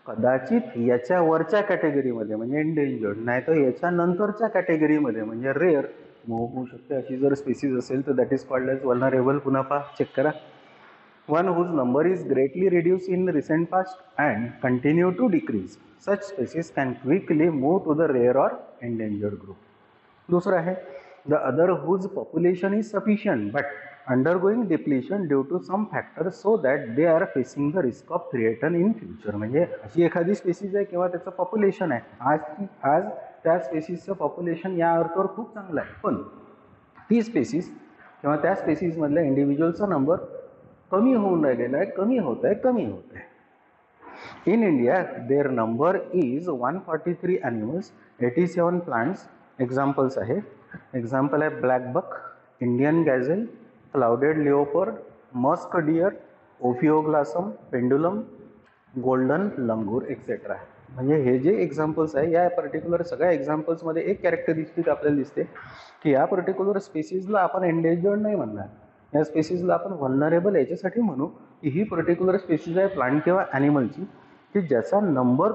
कदाचित याच्या वरच्या कॅटेगरीमध्ये म्हणजे एंडेंजर्ड, नाही तर याच्या नंतरच्या कॅटेगरीमध्ये म्हणजे रेअर मूव्ह होऊ शकते. अशी जर स्पेसीज असेल तर that is called as vulnerable. पुन्हा पहा, चेक करा. One whose number is greatly reduced in recent past and continue to decrease. Such species can quickly move to the rare or endangered group. दूसरा है, the other whose population is sufficient but undergoing depletion due to some factors so that they are facing the risk of threaten in future. म्हणजे अशी एखादी species आहे किंवा त्याचं population आहे, आज त्या स्पेसीजचं पॉप्युलेशन या अर्थावर खूप चांगलं आहे, पण ती स्पेसीज किंवा त्या स्पेसीजमधल्या इंडिव्हिज्युअलचा नंबर कमी होऊन राहिलेला आहे, कमी होत आहे. In India their number is 143 animals, 87 plants. Examples आहे, एक्झाम्पल आहे black buck, Indian gazelle, clouded leopard, musk deer, ophioglossum, pendulum, golden langur etcetera. म्हणजे हे जे एक्झाम्पल्स आहे या पर्टिक्युलर सगळ्या एक्झाम्पल्समध्ये एक कॅरेक्टरिस्टिक आपल्याला दिसते की या पर्टिक्युलर स्पेसीजला आपण एंडेंजर्ड नाही म्हणणार, या स्पेसीजला आपण व्हल्नरेबल याच्यासाठी म्हणू की ही पर्टिक्युलर स्पेसीज आहे प्लांट किंवा ॲनिमलची की ज्याचा नंबर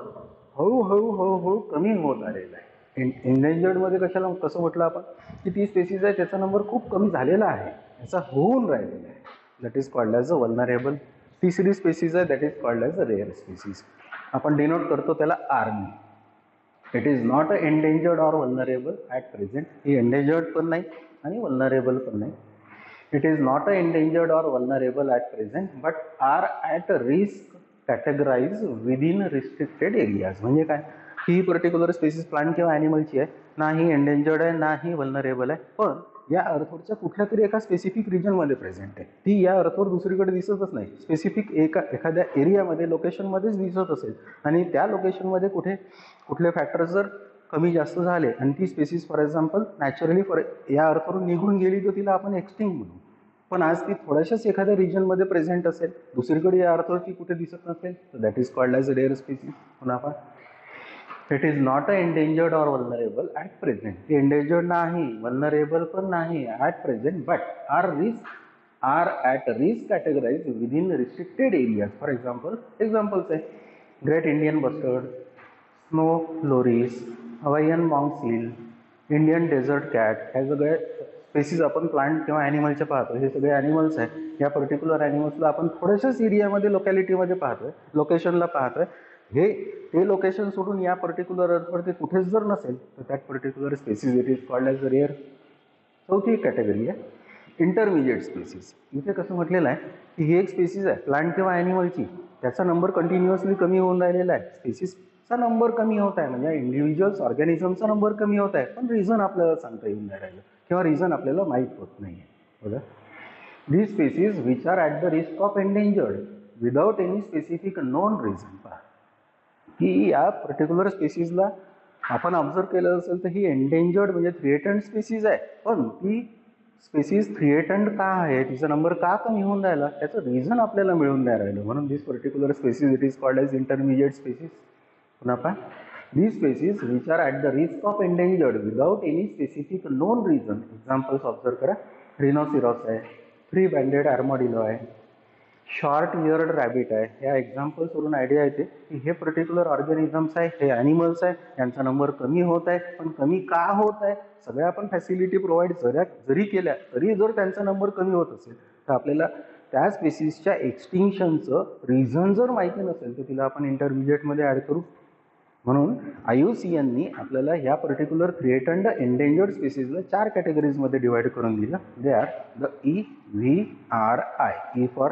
हळूहळू कमी होत आलेला आहे. एंडेंजर्डमध्ये कसं म्हटलं आपण की ती स्पेसीज आहे त्याचा नंबर खूप कमी झालेला आहे, याचा होऊन राहिलेला आहे. That is called as a vulnerable. तिसरी स्पेसीज आहे that is called as a rare species. आपण डिनोट करतो त्याला आर्मी. It is not a endangered or vulnerable at present. ही एंडेंजर्ड पण नाही आणि व्हल्नरेबल पण नाही. It is not endangered or vulnerable at present but are at risk categorized within restricted areas. म्हणजे काय, ही पर्टिक्युलर स्पेसीज प्लांट किंवा ॲनिमलची आहे, ना ही एंडेंजर्ड आहे ना ही व्हल्नरेबल आहे, पण या अर्थवरच्या कुठल्या तरी एका स्पेसिफिक रिजनमध्ये प्रेझेंट आहे. ती या अर्थवर दुसरीकडे दिसतच नाही, स्पेसिफिक एखाद्या एरियामध्ये लोकेशनमध्येच दिसत असेल आणि त्या लोकेशनमध्ये कुठले फॅक्टर्स जर कमी जास्त झाले आणि ती स्पेसीज फॉर एक्झाम्पल नॅचरली या अर्थवरून निघून गेली तर तिला आपण एक्सटिंक्ट म्हणू. पण आज ती थोड्याशाच एखाद्या रिजनमध्ये प्रेझेंट असेल, दुसरीकडे या अर्थवर ती कुठे दिसत नसेल, तर that is called as a rare species. पुन्हा पहा, it is not a endangered or vulnerable at present. ती एंडेंजर्ड नाही, व्हल्नरेबल पण नाही at present, but are at risk categorize within restricted areas. For examples आहे great Indian bustard, snow loris, Hawaiian monk seal, Indian desert cat. हे सगळे species आपण plant किंवा ॲनिमलचे पाहतो. हे सगळे ॲनिमल्स आहेत. या पर्टिक्युलर ॲनिमल्सला आपण थोड्याशाच एरियामध्ये लोकॅलिटीमध्ये पाहतोय, लोकेशनला पाहतोय. ते लोकेशन सोडून या पर्टिक्युलर अर्थवरती कुठेच जर नसेल तर that particular species it is called as rare. चौथी कॅटेगरी आहे इंटरमिजिएट स्पेसीज. इथे कसं म्हटलेलं आहे की ही एक स्पेसीज आहे प्लांट किंवा ॲनिमलची, त्याचा नंबर कंटिन्युअसली कमी होऊन राहिलेला आहे. स्पेसीजचा नंबर कमी होत आहे म्हणजे इंडिव्हिज्युअल्स ऑर्गॅनिझमचा नंबर कमी होत आहे, पण रिझन आपल्याला सांगता येऊन नाही राहिलं किंवा रिझन आपल्याला माहीत होत नाही आहे. बघा, these species which are at the risk of endangered without any specific non reason. पहा की या पर्टिक्युलर स्पेसीजला आपण ऑब्झर्व केलं असेल तर ही एंडेंजर्ड म्हणजे थ्रिएटन्ड स्पेसीज आहे, पण ती स्पेसीज थ्रिएटन्ड का आहे, तिचा नंबर का कमी होऊन राहिला, त्याचं रिझन आपल्याला मिळून नाही राहिलं. म्हणून this particular species it is called as intermediate species. पुन्हा पहा, these species which are at the risk of endangered without any specific known reason. Examples observe करा, rhinoceros आहे, three banded armadillo आहे, शॉर्ट इयर्ड रॅबिट आहे. या एक्झाम्पल्सवरून idea येते की हे पर्टिक्युलर ऑर्गॅनिझम्स आहे, हे ॲनिमल्स आहे, यांचा नंबर कमी होत आहे. पण कमी का होत आहे, सगळ्या आपण फॅसिलिटी प्रोव्हाइड जरी केल्या तरी जर त्यांचा नंबर कमी होत असेल तर आपल्याला त्या स्पेसीजच्या एक्सटिंक्शनचं रिझन जर माहिती नसेल तर तिला आपण इंटरमिजिएटमध्ये ॲड करू. म्हणून IUCNनी आपल्याला ह्या पर्टिक्युलर थ्रेटन्ड एंडेंजर्ड स्पीसीजला 4 कॅटेगरीजमध्ये डिवाइड करून दिलं. दे are the EVRI. E for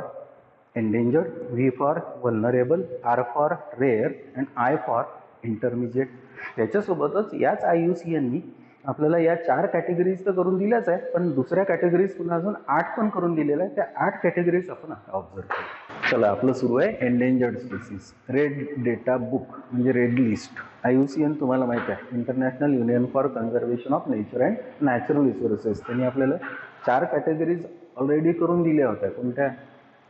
endangered, V for vulnerable, R for rare and I for intermediate. त्याच्यासोबतच याच IUCNनी आपल्याला या 4 कॅटेगरीज तर करून दिल्याच आहे, पण दुसऱ्या कॅटेगरीज पुन्हा अजून 8 पण करून दिलेल्या आहे. त्या 8 कॅटेगरीज आपण आता ऑब्झर्व करू. चला, आपलं सुरू आहे endangered species. Red data book म्हणजे रेड लिस्ट. IUCN तुम्हाला माहिती आहे, international Union for Conservation of Nature and Natural resources. त्यांनी आपल्याला 4 कॅटेगरीज ऑलरेडी करून दिल्या होत्या. कोणत्या?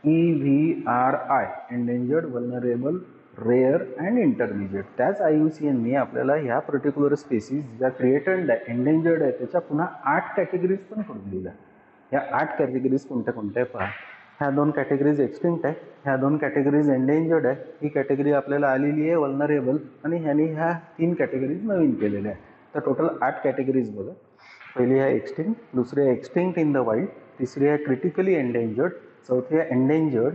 EVRI, endangered, vulnerable, rare and intermediate. त्याच IUCNनी आपल्याला ह्या पर्टिक्युलर स्पेसीज ज्या थ्रेटन्ड आहे, एंडेंजर्ड आहे, त्याच्या पुन्हा 8 कॅटेगरीज पण करून दिल्या. ह्या 8 कॅटेगरीज कोणत्या कोणत्या पहा. ह्या 2 कॅटेगरीज एक्सटिंक्ट आहे, ह्या 2 कॅटेगरीज एंडेंजर्ड आहे. ही कॅटेगरी आपल्याला आलेली आहे वल्नरेबल, आणि ह्यानी ह्या 3 कॅटेगरीज नवीन केलेल्या आहे. तर टोटल 8 कॅटेगरीज बघा. पहिली आहे एक्सटिंक्ट, दुसरी आहे एक्सटिंक्ट इन द वाईल्ड, तिसरी आहे क्रिटिकली एंडेंजर्ड, चौथी आहे एंडेंजर्ड,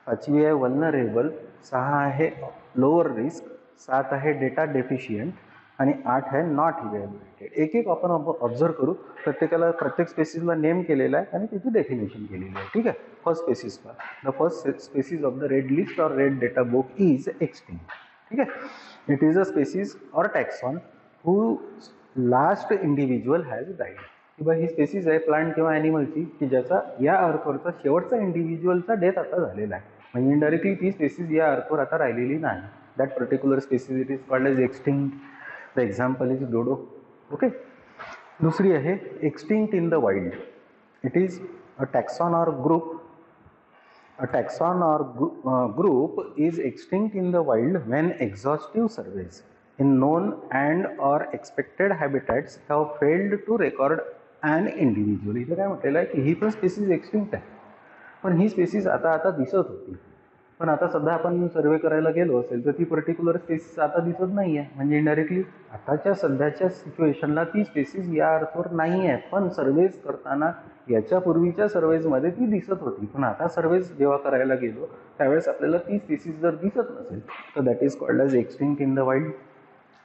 5वी आहे वल्नरेबल, 6 आहे लोअर रिस्क, 7 आहे डेटा डेफिशियंट आणि 8 आहे नॉट इव्हॅल्युएटेड. एक एक आपण ऑब्झर्व करू. प्रत्येकाला प्रत्येक स्पेसीजला नेम केलेला आहे आणि त्याची डेफिनेशन केलेली आहे. ठीक आहे. फर्स्ट स्पेसीज पहा. The first species of the red list और red data book is extinct. ठीक आहे. इट इज अ स्पेसीज और taxon who last individual has died. किंवा ही स्पेसीज आहे प्लांट किंवा ॲनिमलची की ज्याचा या अर्थवरचा शेवटचा इंडिव्हिज्युअलचा डेथ आता झालेला आहे. म्हणजे इनडायरेक्टली ती स्पेसीज या अर्थवर आता राहिलेली नाही. That particular species it is called as extinct. The example is dodo. Okay. दुसरी आहे extinct in the wild. It is a taxon or group. A taxon or group is extinct in the wild when exhaustive surveys in known and or expected habitats have failed to record an individual. इथे काय म्हटलेलं आहे की ही पण species extinct आहे, पण ही species आता दिसत होती. पण आता सध्या आपण सर्वे करायला गेलो असेल तर ती पर्टिक्युलर स्पेसीज आता दिसत नाही आहे. म्हणजे इनडायरेक्टली आताच्या सध्याच्या सिच्युएशनला ती स्पेसीज या अर्थवर नाही आहे, पण सर्वेज करताना याच्या पूर्वीच्या सर्वेजमध्ये ती दिसत होती. पण आता सर्वेज जेव्हा करायला गेलो त्यावेळेस आपल्याला ती स्पेसीज जर दिसत नसेल तर that is called as extinct in the wild.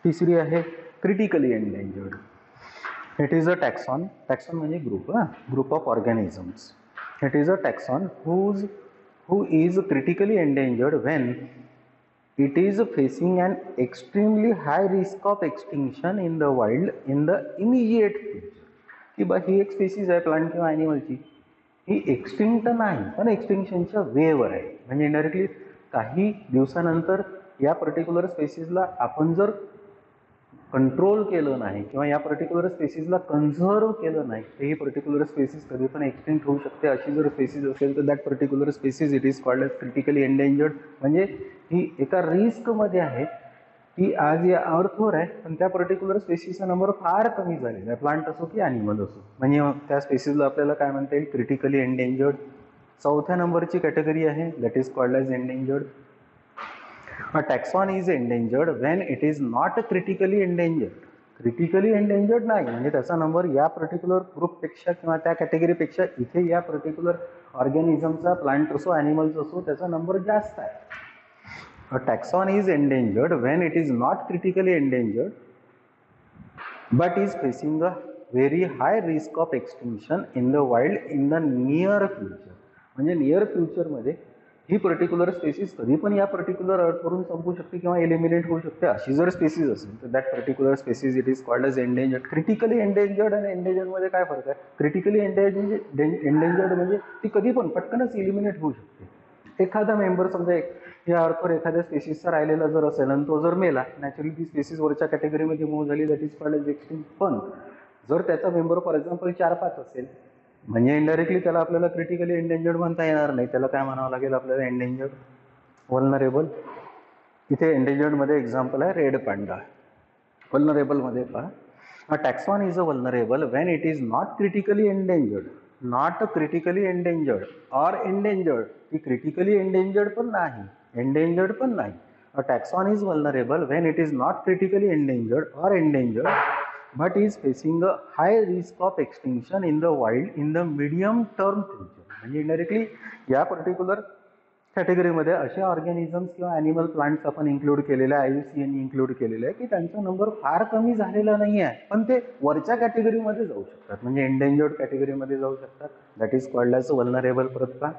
तिसरी आहे critically endangered. It is a taxon. Taxon म्हणजे group, group of organisms. It is a taxon who is critically endangered when it is facing an extremely high risk of extinction in the wild in the immediate future. की बा ही एक species आहे plant किंवा ॲनिमलची, ही extinct नाही पण एक्सटिंक्शनच्या वेवर आहे. म्हणजे इनडायरेक्टली काही दिवसानंतर या पर्टिक्युलर स्पेसीजला आपण जर कंट्रोल केलं नाही किंवा या पर्टिक्युलर स्पेसीजला कन्झर्व केलं नाही तर ही पर्टिक्युलर स्पेसीज कधी पण एक्सटिंक्ट होऊ शकते. अशी जर स्पेसीज असेल तर that particular species it is called as critically endangered. म्हणजे ही एका रिस्कमध्ये आहे, ती आज या अर्थवर आहे, पण त्या पर्टिक्युलर स्पेसीजचा नंबर फार कमी झालेला आहे, प्लांट असो की ॲनिमल असो. म्हणजे त्या स्पेसीजला आपल्याला काय म्हणता येईल? Critically endangered. 4थ्या नंबरची कॅटेगरी आहे that is called as endangered. A taxon is endangered when it is not critically endangered. Critically endangered नाही म्हणजे त्याचा नंबर या पर्टिक्युलर ग्रुपपेक्षा किंवा त्या कॅटेगरीपेक्षा इथे या पर्टिक्युलर ऑर्गॅनिझमचा, प्लांट असो ॲनिमल्स असो, त्याचा नंबर जास्त आहे. A taxon is endangered when it is not critically endangered but is facing a very high risk of extinction in the wild in the near future. म्हणजे नियर फ्युचरमध्ये ही particular species कधी पण या particular अर्थवरून संपू शकते किंवा एलिमिनेट होऊ शकते. अशी जर स्पेसीज असेल तर that particular species it is called as endangered. Critically endangered आणि एंडेंजर्डमध्ये काय फरक आहे? क्रिटिकली एंडेंजर्ड म्हणजे ती कधी पण पटकनच एलिमिनेट होऊ शकते. एखादा मेंबर समजा या अर्थवर एखाद्या स्पेसीजचा राहिलेला जर असेल आणि तो जर मेला, नॅचरली ती स्पेसीज वरच्या कॅटेगरीमध्ये मूव्ह झाली, that is called as extinct. पण जर त्याचा मेंबर फॉर एक्झाम्पल 4-5 असेल म्हणजे इनडायरेक्टली त्याला आपल्याला क्रिटिकली एंडेंजर्ड म्हणता येणार नाही, त्याला काय म्हणावं लागेल आपल्याला? Endangered, vulnerable. इथे एंडेंजर्डमध्ये एक्झाम्पल आहे रेड पांडा. वल्नरेबलमध्ये पहा, a taxon is a vulnerable when it is not critically endangered. Not critically endangered or endangered. ती क्रिटिकली एंडेंजर्ड पण नाही, एंडेंजर्ड पण नाही. A taxon is vulnerable when it is not critically endangered or endangered but is facing a high risk of extinction in the wild in the medium term future. म्हणजे indirectly या particular कॅटेगरीमध्ये असे organisms किंवा animal plants आपण include केलेले आहे, IUCN include केलेले आहे की त्यांचा नंबर फार कमी झालेला नाही आहे, पण ते वरच्या कॅटेगरीमध्ये जाऊ शकतात, म्हणजे एंडेंजर्ड कॅटेगरीमध्ये जाऊ शकतात. That is called as vulnerable. परत का,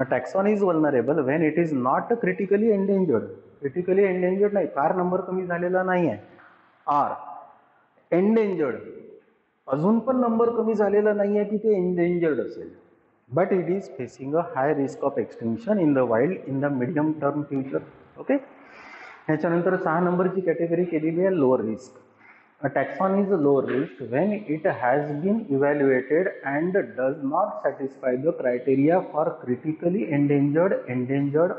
a taxon is vulnerable when it is not critically endangered. Critically endangered नाही, फार नंबर कमी झालेला नाही आहे. आर एंडेंजर्ड, अजून पण नंबर कमी झालेला नाही आहे की ते एंडेंजर्ड असेल, but it is facing a high risk of extinction in the wild in the medium term future. Okay. ह्याच्यानंतर 6 नंबरची कॅटेगरी केलेली आहे lower risk. A taxon is low risk when it has been evaluated and does not satisfy the criteria for critically endangered,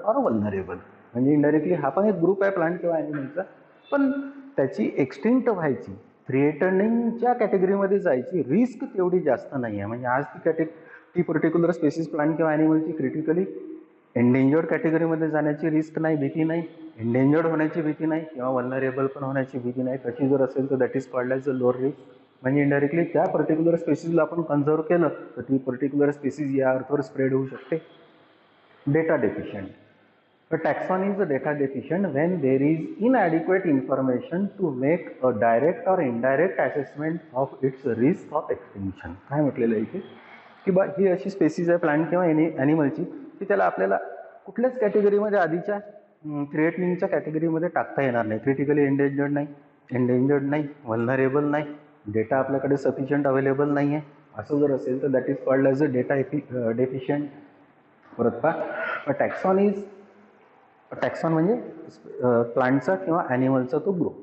or vulnerable. म्हणजे indirectly हा पण एक group आहे plant किंवा ॲनिमलचा, पण त्याची एक्सटिंक्ट व्हायची, थ्रेटनिंगच्या कॅटेगरीमध्ये जायची रिस्क तेवढी जास्त नाही आहे. म्हणजे आज ती पर्टिक्युलर स्पेसिस प्लांट किंवा ॲनिमलची क्रिटिकली एंडेंजर्ड कॅटेगरीमध्ये जाण्याची रिस्क नाही, भीती नाही, एंडेंजर्ड होण्याची भीती नाही किंवा वल्नरेबल पण होण्याची भीती नाही. तशी जर असेल तर that is called as a lower risk. म्हणजे इनडायरेक्टली त्या पर्टिक्युलर स्पेसिसला आपण कन्झर्व केलं तर ती पर्टिक्युलर स्पेसिस या अर्थवर स्प्रेड होऊ शकते. Data deficient. A taxon is data deficient when there is inadequate information to make a direct or indirect assessment of its risk of extinction. काय म्हटलेलं आहे इथे की बा ही अशी स्पेसिस आहे प्लांट किंवा ॲनिमलची की त्याला आपल्याला कुठल्याच कॅटेगरीमध्ये आधीच्या थ्रेटनिंगच्या कॅटेगरीमध्ये टाकता येणार नाही. क्रिटिकली एंडेंजर्ड नाही, वल्नरेबल नाही, डेटा आपल्याकडे सफिशियंट अवेलेबल नाही आहे, असं जर असेल तर that is called as a data deficient. परत पहा, टॅक्सॉन म्हणजे प्लांटचा किंवा ॲनिमलचा तो group.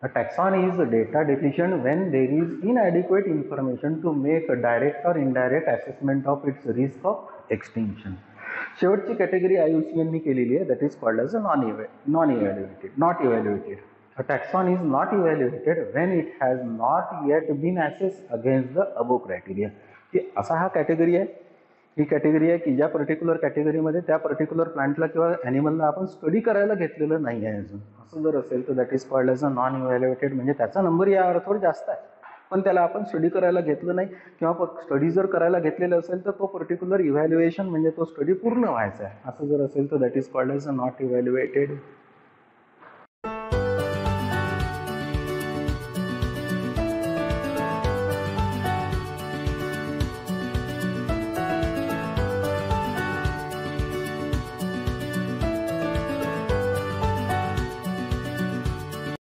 A taxon is data deficient when there is inadequate information to make a direct or indirect assessment of its risk of extinction. शेवटची category IUCN ने केलेली आहे, that is called as a not evaluated. A taxon is not evaluated when it has not yet been assessed against the above criteria. की असा हा category आहे, ही category आहे की ज्या पर्टिक्युलर कॅटेगरीमध्ये त्या पर्टिक्युलर प्लांटला किंवा ॲनिमलला आपण स्टडी करायला घेतलेलं नाही आहे अजून. असं जर असेल तर that is called as a non evaluated. म्हणजे त्याचा नंबर या अर्थावर जास्त आहे, पण त्याला आपण स्टडी करायला घेतलं नाही, किंवा स्टडी जर करायला घेतलेलं असेल तर तो पर्टिक्युलर इव्हॅल्युएशन म्हणजे तो स्टडी पूर्ण व्हायचा आहे. असं जर असेल तर that is called as a not evaluated.